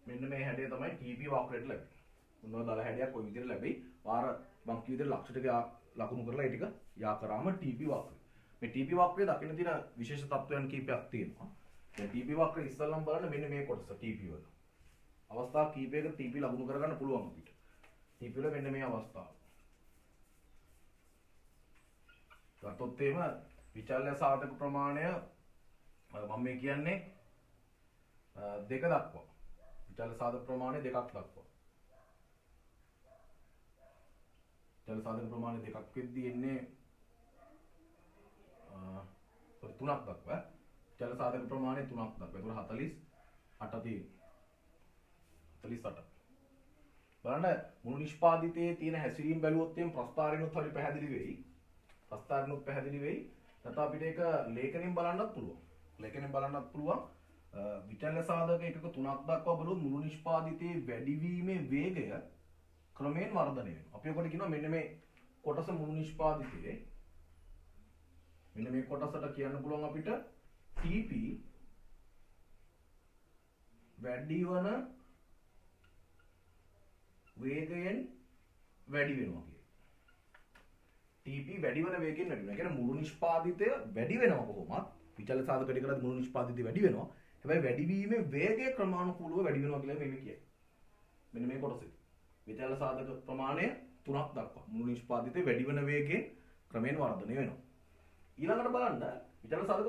මෙන්න මේ හැඩය තමයි TP වක්‍රයට ලැබෙන්නේ. මොනවා දාලා හැඩයක් ওই විදිහට ලැබෙයි. වාර මම කිව්ව විදිහට ලක්ෂ ටික ලකුණු කරලා ඒ ටික යා කරාම TP වක්‍රය. මේ TP වක්‍රයේ දකින්න තියෙන විශේෂ තත්වයන් කීපයක් තියෙනවා. දැන් TP වක්‍රය ඉස්සල්ලාම බලන්න මෙන්න මේ කොටස TP වල. අවස්ථා කීපයක TP ලකුණු කරගන්න පුළුවන් අපිට. TP වල මෙන්න මේ අවස්ථාව. ගත්තොත් එහෙම විචල්්‍ය සාධක ප්‍රමාණය මම මේ කියන්නේ දෙක දක්වා. විචල්්‍ය සාධක ප්‍රමාණය දෙකක් දක්වා. විචල්්‍ය සාධක ප්‍රමාණය දෙකක් වෙද්දී එන්නේ තුනක් දක්වා. විචල්්‍ය සාධක ප්‍රමාණය තුනක් දක්වා. ඒතකොට 48 තියෙනවා. 48. බලන්න මුළු නිෂ්පාදිතයේ තියෙන හැසිරීම බැලුවොත් එම් ප්‍රස්ථාරිනුත් හරි පැහැදිලි වෙයි. ප්‍රස්ථාරිනුත් පැහැදිලි වෙයි. නැත්නම් අපිට ඒක ලේඛනයෙන් බලන්නත් පුළුවන්. ලේඛනයෙන් බලන්නත් පුළුවන්. විචල්්‍ය සාධක එකක 3ක් දක්වා බලුවොත් මුළු නිෂ්පාදිතයේ වැඩිවීමේ වේගය ක්‍රමයෙන් වර්ධනය වෙනවා. අපි ඔකට කියනවා මෙන්න මේ කොටස මුළු නිෂ්පාදිතයේ මෙන්න මේ කොටසට කියන්න පුළුවන් අපිට TP වැඩි වන වේගයෙන් වැඩි වෙනවා කියන්නේ. TP වැඩි වන වේගයෙන් වැඩි වෙනවා. ඒ කියන්නේ මුළු නිෂ්පාදිතය වැඩි වෙනවා කොහොමත් විචල්්‍ය සාධක ටික කරද්දී මුළු නිෂ්පාදිතය වැඩි වෙනවා. හැබැයි වැඩිවීමේ වේගය ක්‍රමානුකූලව වැඩි වෙනවා කියලා මේ කියන්නේ. මෙන්න මේ කොටසේ. විචල්්‍ය සාධක ප්‍රමාණය 3ක් දක්වා මුළු නිෂ්පාදිතේ වැඩි වෙන වේගයෙන් ක්‍රමයෙන් වර්ධනය වෙනවා. ඊළඟට බලන්න විචල්්‍ය සාධක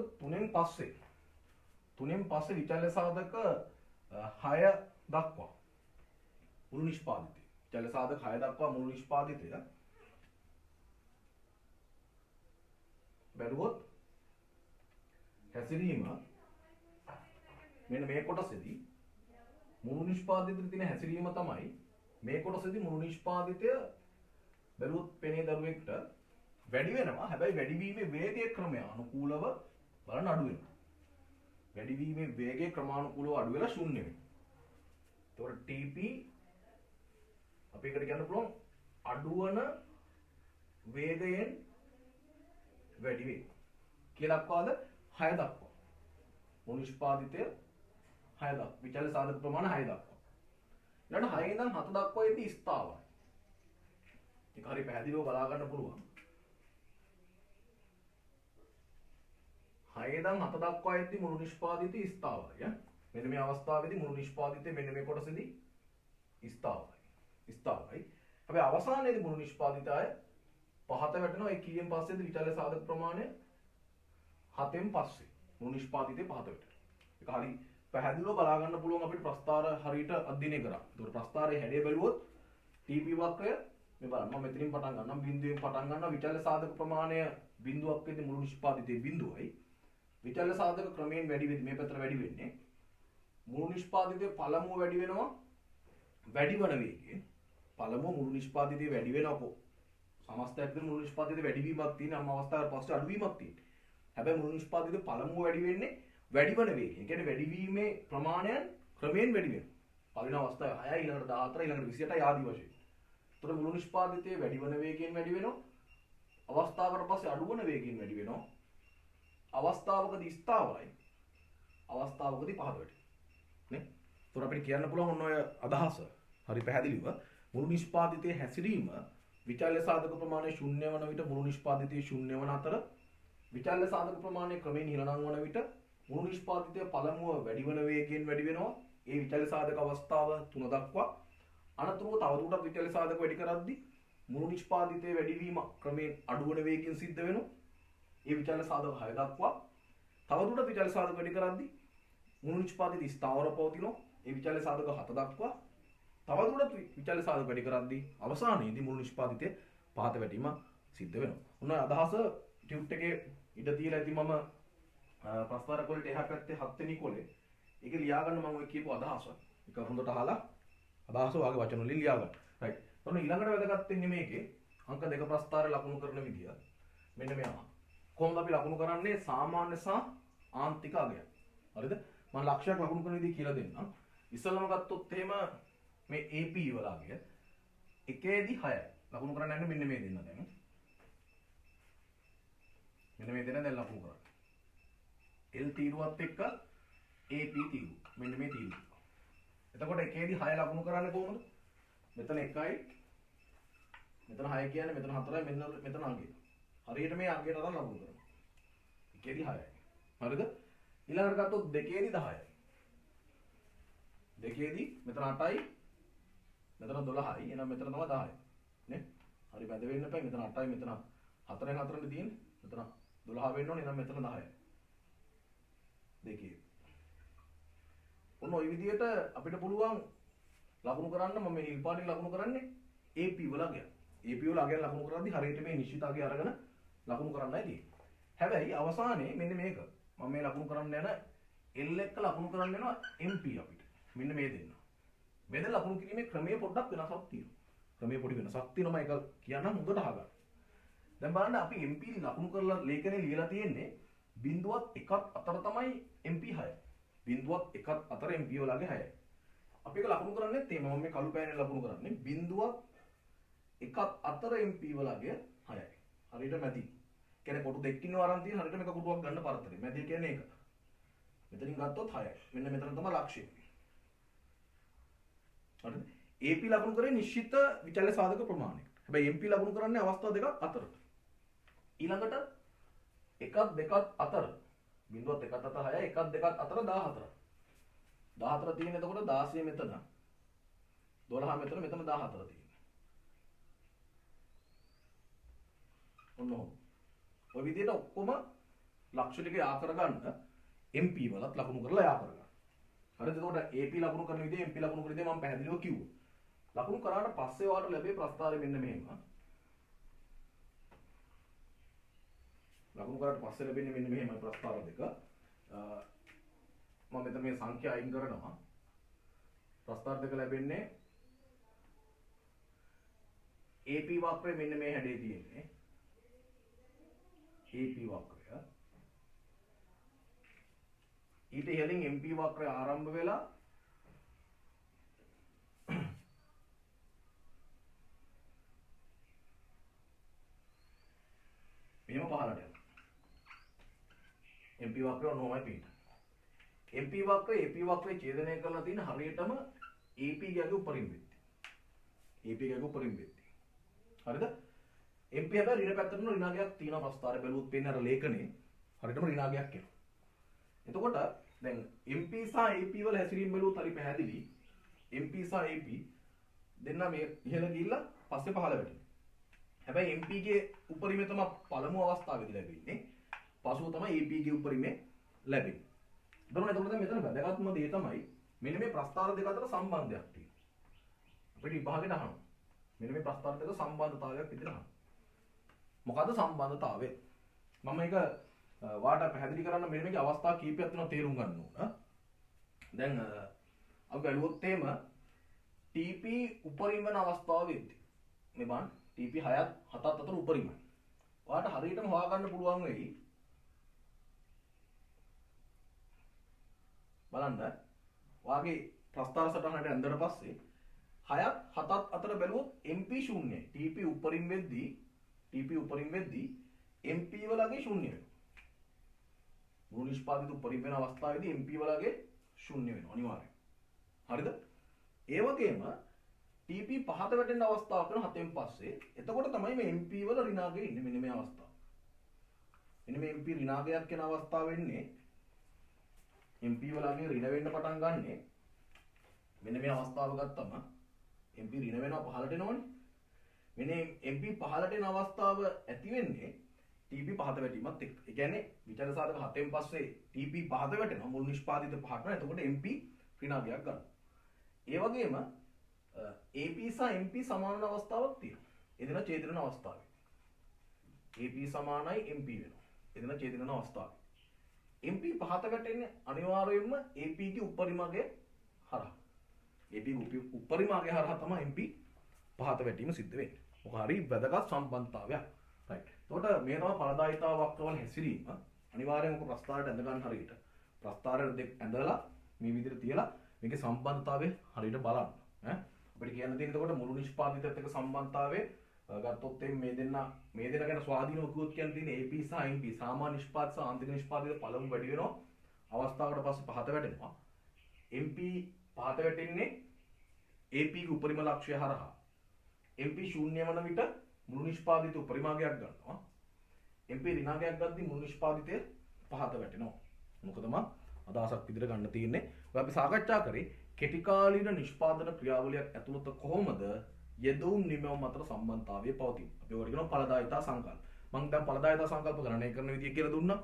3න් පස්සේ විචල්්‍ය සාධක 6 දක්වා මුළු නිෂ්පාදිතය. විචල්්‍ය සාධක 6 දක්වා මුළු නිෂ්පාදිතය බැලුවොත් හැසිරීම මෙන්න මේ කොටසේදී මුළු නිෂ්පාදිතයේ තියෙන හැසිරීම තමයි මේ කොටසේදී මුළු නිෂ්පාදිතය බැලුවොත් පෙනේ දරුවෙක්ට වැඩි වෙනවා. හැබැයි වැඩිවීමේ වේගයේ ක්‍රමය අනුකූලව බලන්න අඩු වෙනවා. වැඩිවීමේ වේගයේ ක්‍රමානුකූලව අඩු වෙලා ශූන්‍ය වෙනවා. ඒතකොට TP අපි එකට කියන්න පුළුවන් අඩුවන වේගයෙන් වැඩි වේ. කියලා දක්වාද 6 දක්වා. මුළු නිෂ්පාදිතය 6 දක්වා. විචල්්‍ය සාධක ප්‍රමාණය 6 දක්වා. ඊළඟට 6 ඉඳන් 7 දක්වා එද්දී ස්ථාවරයි. ඒක හරි පැහැදිලිව බලා ගන්න පුළුවන්. 6 ඉඳන් 7 දක්වා එද්දී මුළු නිෂ්පාදිතය ස්ථාවරයි. මෙන්න මේ අවස්ථාවේදී මුළු නිෂ්පාදිතය මෙන්න මේ කොටසේදී ස්ථාවරයි. හැබැයි අවසානයේදී මුළු නිෂ්පාදිතය පහත වැටෙනවා. ඒ කීයෙන් පස්සේද විචල්්‍ය සාධක ප්‍රමාණය 7න් පස්සේ මුළු නිෂ්පාදිතේ පහත වැටෙනවා. ඒක හරි පැහැදිලිව බලා ගන්න පුළුවන් අපිට ප්‍රස්ථාර හරියට අධ්‍යයනය කරා. ඒතකොට ප්‍රස්ථාරයේ හැඩය බැලුවොත් TP වක්‍රය මේ බලන්න මම මෙතනින් පටන් ගන්නම් බිඳුවෙන් පටන් ගන්නවා. විචල්්‍ය සාධක ප්‍රමාණය බිඳුවක් වෙද්දී මුළු නිෂ්පාදිතේ බිඳුවයි. විචල්්‍ය සාධක ක්‍රමයෙන් වැඩි වෙද්දී මේ පැත්තට වැඩි වෙන්නේ. මුළු නිෂ්පාදිතේ පළමුව වැඩි වෙනවා වැඩි වන වේගයෙන්. පළමුව මුළු නිෂ්පාදිතේ වැඩි වෙනකො සමස්තයක් විතර මුළු නිෂ්පාදිතේ වැඩිවීමක් තියෙන අම අවස්ථාවකට පස්සේ අඩුවීමක් තියෙනවා. හැබැයි මුළු නිෂ්පාදිතේ පළමුව වැඩි වෙන්නේ වැඩි වන වේගයෙන්. ඒ කියන්නේ වැඩිවීමේ ප්‍රමාණයන් ක්‍රමයෙන් වැඩි වෙනවා. පළවෙනි අවස්ථාවේ 6යි ඊළඟට 14 ඊළඟට 28යි ආදී වශයෙන්. එතකොට මුළු නිෂ්පාදිතයේ වැඩි වන වේගයෙන් වැඩි වෙනවා. අවස්ථාවකට පස්සේ අඩු වන වේගයෙන් වැඩි වෙනවා. අවස්ථාවකදී ස්ථාවරයි. අවස්ථාවකදී පහත වැටෙනවා. නේ? එතකොට අපිට කියන්න පුළුවන් ඔන්න ඔය අදහස. හරි පැහැදිලිව මුළු නිෂ්පාදිතයේ හැසිරීම විචල්්‍ය සාධක ප්‍රමාණය ශූන්‍ය වන විට මුළු නිෂ්පාදිතයේ ශූන්‍ය වන අතර විචල්්‍ය සාධක ප්‍රමාණය ක්‍රමයෙන් ඉහළනම් වන විට මුළු නිෂ්පාදිතය පළමුව වැඩි වන වේගයෙන් වැඩි වෙනවා. ඒ විචල්්‍ය සාධක අවස්ථාව 3 දක්වා අනතුරුව තවදුරටත් විචල්්‍ය සාධක වැඩි කරද්දී මුළු නිෂ්පාදිතයේ වැඩිවීම ක්‍රමයෙන් අඩු වන වේගයෙන් සිද්ධ වෙනවා. ඒ විචල්්‍ය සාධක 6 දක්වා තවදුරටත් විචල්්‍ය සාධක වැඩි කරද්දී මුළු නිෂ්පාදිතය ස්ථාවර පවතිනවා. ඒ විචල්්‍ය සාධක 7 දක්වා තවදුරටත් විචල්්‍ය සාධක වැඩි කරද්දී අවසානයේදී මුළු නිෂ්පාදිතය පහත වැටීම සිද්ධ වෙනවා. ඔන්න අදහස ටියුට් එකේ ඉඩ තියලා ඇති මම ප්‍රස්ථාර කොලේට එහා පැත්තේ 7 වෙනි කොලේ ඒක ලියා ගන්න මම ඔය කියපු අදහස. ඒක හොඳට අහලා අදහස වාගේ වචන වලින් ලියා ගන්න. රයිට්. ඔන්න ඊළඟට වැදගත් වෙන්නේ මේකේ අංක 2 ප්‍රස්ථාර ලකුණු කරන විදිය. මෙන්න මෙයා. කොහොමද අපි ලකුණු කරන්නේ සාමාන්‍ය සහ ආන්තික අගය. හරිද? මම ලක්ෂයක් ලකුණු කරන විදිය කියලා දෙන්නම්. ඉස්සෙල්ලාම ගත්තොත් එහෙම මේ AP වල අගය එකේදී 6යි. ලකුණු කරන්න යන්නේ මෙන්න මේ දෙන්න දැන්. මෙන්න මේ දෙන්න දැන් ලකුණු කරන්න. L තීරුවත් එක්ක AP තීරුව. මෙන්න මේ තීරුව. එතකොට එකේදී 6 ලකුණු කරන්නේ කොහොමද? මෙතන 1යි. මෙතන 6 කියන්නේ මෙතන 4යි මෙතන අගය. හරියට මේ අගයට අරන් ලකුණු කරනවා. එකේදී 6යි. හරිද? ඊළඟට ගත්තොත් දෙකේදී 10යි. දෙකේදී මෙතන 8යි. මෙතන 12යි. එහෙනම් මෙතන තමයි 10යි. නේ? හරි වැද වෙන්න එපා. මෙතන 8යි මෙතන 4න් 4න් තියෙන්නේ. මෙතන 12 වෙන්න ඕනේ. එහෙනම් මෙතන 10යි. දෙකේ. ඔන්න ওই විදිහට අපිට පුළුවන් ලකුණු කරන්න මම මේ නිල් පාටින් ලකුණු කරන්නේ AP වල අගය. AP වල අගය ලකුණු කරද්දී හරියට මේ නිශ්චිත අගය අරගෙන ලකුණු කරන්නයි තියෙන්නේ. හැබැයි අවසානයේ මෙන්න මේක මම මේ ලකුණු කරන්න යන L එක ලකුණු කරන්න යනවා MP අපිට. මෙන්න මේ දෙන්න. මේ දැන් ලකුණු කිරීමේ ක්‍රමයේ පොඩ්ඩක් වෙනසක් තියෙනවා. ක්‍රමයේ පොඩි වෙනසක් තියෙනවා මම ඒක කියන්නම් හොඳට අහගන්න. දැන් බලන්න අපි MP ලකුණු කරලා ලේඛනයේ ලියලා තියෙන්නේ 0.1 අතර තමයි MP 6. 0.1 අතර MP වලගේ 6යි. අපි ඒක ලකුණු කරන්නේ තේ මම මේ කළු පෑනේ ලකුණු කරන්නේ 0.1 අතර MP වලගේ 6යි. හරියට මැදි. කියන්නේ කොටු දෙකකින් වරන් තියෙන හරියට මේක කොටුවක් ගන්න පරතරේ. මැදි කියන්නේ ඒක. මෙතනින් ගත්තොත් 6යි. මෙන්න මෙතන තමයි ලක්ෂ්‍යය. හරිද? AP ලකුණු කරේ නිශ්චිත විචල්්‍ය සාධක ප්‍රමාණයකට. හැබැයි MP ලකුණු කරන්නේ අවස්ථා දෙකක් අතරට. ඊළඟට 1 2 අතර 0.1 අතර 6යි 1 2 අතර 14. 14 තියෙන එතකොට 16 මෙතන 12 මෙතන මෙතන 14 තියෙනවා. ඔන්න ඔහොම. ඔය විදිහට ඔක්කොම ලක්ෂ්‍ය ටික යා කරගන්න MP වලත් ලකුණු කරලා යා කරගන්න. හරිද? එතකොට AP ලකුණු කරන විදිහ MP ලකුණු කරන විදිහ මම පැහැදිලිව කිව්වා. ලකුණු කරාට පස්සේ ඔයාලට ලැබෙයි ප්‍රස්තාරය මෙන්න මෙහෙම. ලකුණු කරාට පස්සේ ලැබෙන්නේ මෙන්න මෙහෙමයි ප්‍රස්තාර දෙක. මම මෙතන මේ සංඛ්‍යා අයින් කරනවා. ප්‍රස්තාර දෙක ලැබෙන්නේ AP වක්‍රය මෙන්න මේ හැඩේ තියෙන්නේ. AP වක්‍රය. ඊට ඉහළින් MP වක්‍රය ආරම්භ වෙලා මෙහෙම පහළට යනවා. MP වක්‍රය ඔන්නෝමයි පිට. MP වක්‍රය AP වක්‍රය ඡේදනය කරලා තියෙන හරියටම AP ගගේ උඩරින් වෙද්දී. AP ගගේ උඩරින් වෙද්දී. හරිද? MP හැබැයි ඍණ පැත්තට ඍණාගයක් තියෙනවා ප්‍රස්තාරය බැලුවොත් පේන්නේ අර ලේඛනේ හරියටම ඍණාගයක් එනවා. එතකොට දැන් MP සහ AP වල හැසිරීම බැලුවොත් හරි පැහැදිලි. MP සහ AP දෙන්න මේ ඉහළ ගිහිල්ලා පස්සේ පහළ වැටෙනවා. හැබැයි MP ගේ උඩරිමේ තමයි පළමු අවස්ථාවේදී ලැබෙන්නේ. පසුව තමයි AP ගේ උඩරිමේ ලැබෙන්නේ. බලන්න එතකොට දැන් මෙතන වැදගත්ම දේ තමයි මෙන්න මේ ප්‍රස්තාර දෙක අතර සම්බන්ධයක් තියෙනවා. අපිට විභාගෙට අහනවා. මෙන්න මේ ප්‍රස්තාර දෙක සම්බන්ධතාවයක් විදිහට අහනවා. මොකද්ද සම්බන්ධතාවය? මම මේක වාට පැහැදිලි කරන්න මෙන්න මේකේ අවස්ථා කීපයක් තියෙනවා තේරුම් ගන්න ඕන. දැන් අපි බැලුවොත් එහෙම TP උපරිම වෙන අවස්ථාවෙදී මේ බලන්න TP 6ත් 7ත් අතර උපරිමයි. වාට හරියටම හොයාගන්න පුළුවන් වෙයි. බලන්න වාගේ ප්‍රස්තාර සටහනට ඇඳලා පස්සේ 6ත් 7ත් අතර බැලුවොත් MP ශූන්‍යයි. TP උපරිම වෙද්දී MP වලගේ ශූන්‍ය වෙනවා. මුළු නිෂ්පාදිත උපරිම වෙන අවස්ථාවේදී MP වලගේ ශූන්‍ය වෙනවා අනිවාර්යයෙන්. හරිද? ඒ වගේම TP පහත වැටෙන අවස්ථාවක් කරන 7න් පස්සේ එතකොට තමයි මේ MP වල ඍණාගය ඉන්නේ මෙන්න මේ අවස්ථාව. මෙන්න මේ MP ඍණාගයක් වෙන අවස්ථාව වෙන්නේ MP වලගේ ඍණ වෙන්න පටන් ගන්නෙ මෙන්න මේ අවස්ථාව ගත්තම MP ඍණ වෙනවා පහළට එනවනේ. මෙන්න MP පහළට එන අවස්ථාව ඇති වෙන්නේ TP පහත වැටීමත් එක්ක. ඒ කියන්නේ විචල්්‍ය සාධක 7න් පස්සේ TP පහත වැටෙනවා මුළු නිෂ්පාදිත පහට. එතකොට MP ඍණාගයක් ගන්නවා. ඒ වගේම AP සහ MP සමාන අවස්ථාවක් තියෙනවා. එදින ඡේදන අවස්ථාවේ. AP සමානයි MP වෙනවා. එදින ඡේදන අවස්ථාවේ. MP පහත වැටෙන්නේ අනිවාර්යයෙන්ම AP ගේ උපරිමගේ හරහා. AP උපරිමගේ හරහා තමයි MP පහත වැටීම සිද්ධ වෙන්නේ. මොක හරි වැදගත් සම්බන්ධතාවයක්. රයිට්. එතකොට මේ තමයි ඵලදායිතාව වක්‍රවල හැසිරීම. අනිවාර්යයෙන්ම ඔක ප්‍රස්තාරයට ඇඳ ගන්න හරියට. ප්‍රස්තාරයට දෙක ඇඳලා මේ විදිහට තියලා මේකේ සම්බන්ධතාවය හරියට බලන්න. අපිට කියන්න තියෙන එතකොට මුළු නිෂ්පාදිතයත් එක්ක සම්බන්ධතාවය ගත්තොත් මේ දෙන්න ගැන ස්වාධීනව කිව්වොත් කියන්න තියෙන්නේ AP සහ MP සාමාන්‍ය නිෂ්පාදිත සහ ආන්තරික නිෂ්පාදිත පළමු වැඩි වෙනවා අවස්ථාවකට පස්සේ පහත වැටෙනවා. MP පහත වැටෙන්නේ AP ගේ උපරිම ලක්ෂ්‍ය හරහා. MP ශූන්‍ය වන විට මුළු නිෂ්පාදිත උපරිමාගයක් ගන්නවා. MP ඍණාගයක් ගද්දී මුළු නිෂ්පාදිතය පහත වැටෙනවා. මොකදම අදහසක් විදිහට ගන්න තියෙන්නේ. ඔය අපි සාකච්ඡා කරේ කෙටි කාලීන නිෂ්පාදන ක්‍රියාවලියක් ඇතුළත කොහොමද යෙදවුම් නිමවුම් අතර සම්බන්ධතාවය පවතින්නේ. අපි ඔකට කියනවා ඵලදායිතා සංකල්ප. මම දැන් ඵලදායිතා සංකල්ප ගණනය කරන විදිය කියලා දුන්නා.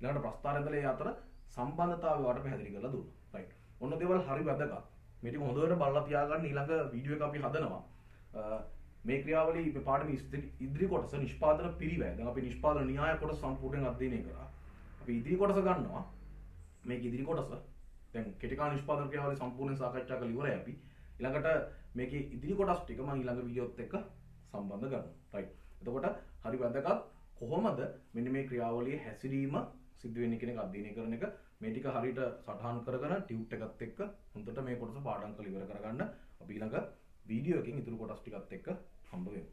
ඊළඟට ප්‍රස්තාර ඇඳලා ඒ අතර සම්බන්ධතාවය වට පැහැදිලි කරලා දුන්නා. රයිට්. ඔන්න දේවල් හරි වැදගත්. මේ ටික හොඳට බලලා තියාගන්න ඊළඟ වීඩියෝ එක අපි හදනවා. මේ ක්‍රියාවලිය මේ පාඩමේ ඉදිරි කොටස නිෂ්පාදන පිළිවෙල. දැන් අපි නිෂ්පාදන න්‍යාය කොටස සම්පූර්ණයෙන් අධ්‍යයනය කරා. අපි ඉදිරි කොටස ගන්නවා. මේක ඉදිරි කොටස. දැන් කෙටි කාල නිෂ්පාදන ක්‍රියාවලිය සම්පූර්ණයෙන් සාකච්ඡා කරලා ඉවරයි අපි. ඊළඟට මේකේ ඉදිරි කොටස් ටික මම ඊළඟ වීඩියෝත් එක්ක සම්බන්ධ කරනවා. රයිට්. එතකොට හරි වැදගත් කොහොමද මෙන්න මේ ක්‍රියාවලියේ හැසිරීම සිද්ධ වෙන්නේ කියන එක අධ්‍යයනය කරන එක. මේ ටික හරියට සටහන් කරගෙන ටියුට් එකත් එක්ක හොඳට මේ කොටස පාඩම් කරලා ඉවර කරගන්න. අපි ඊළඟ වීඩියෝ එකකින් ඉතුරු කොටස් ටිකත් එක්ක හම්බ වෙමු.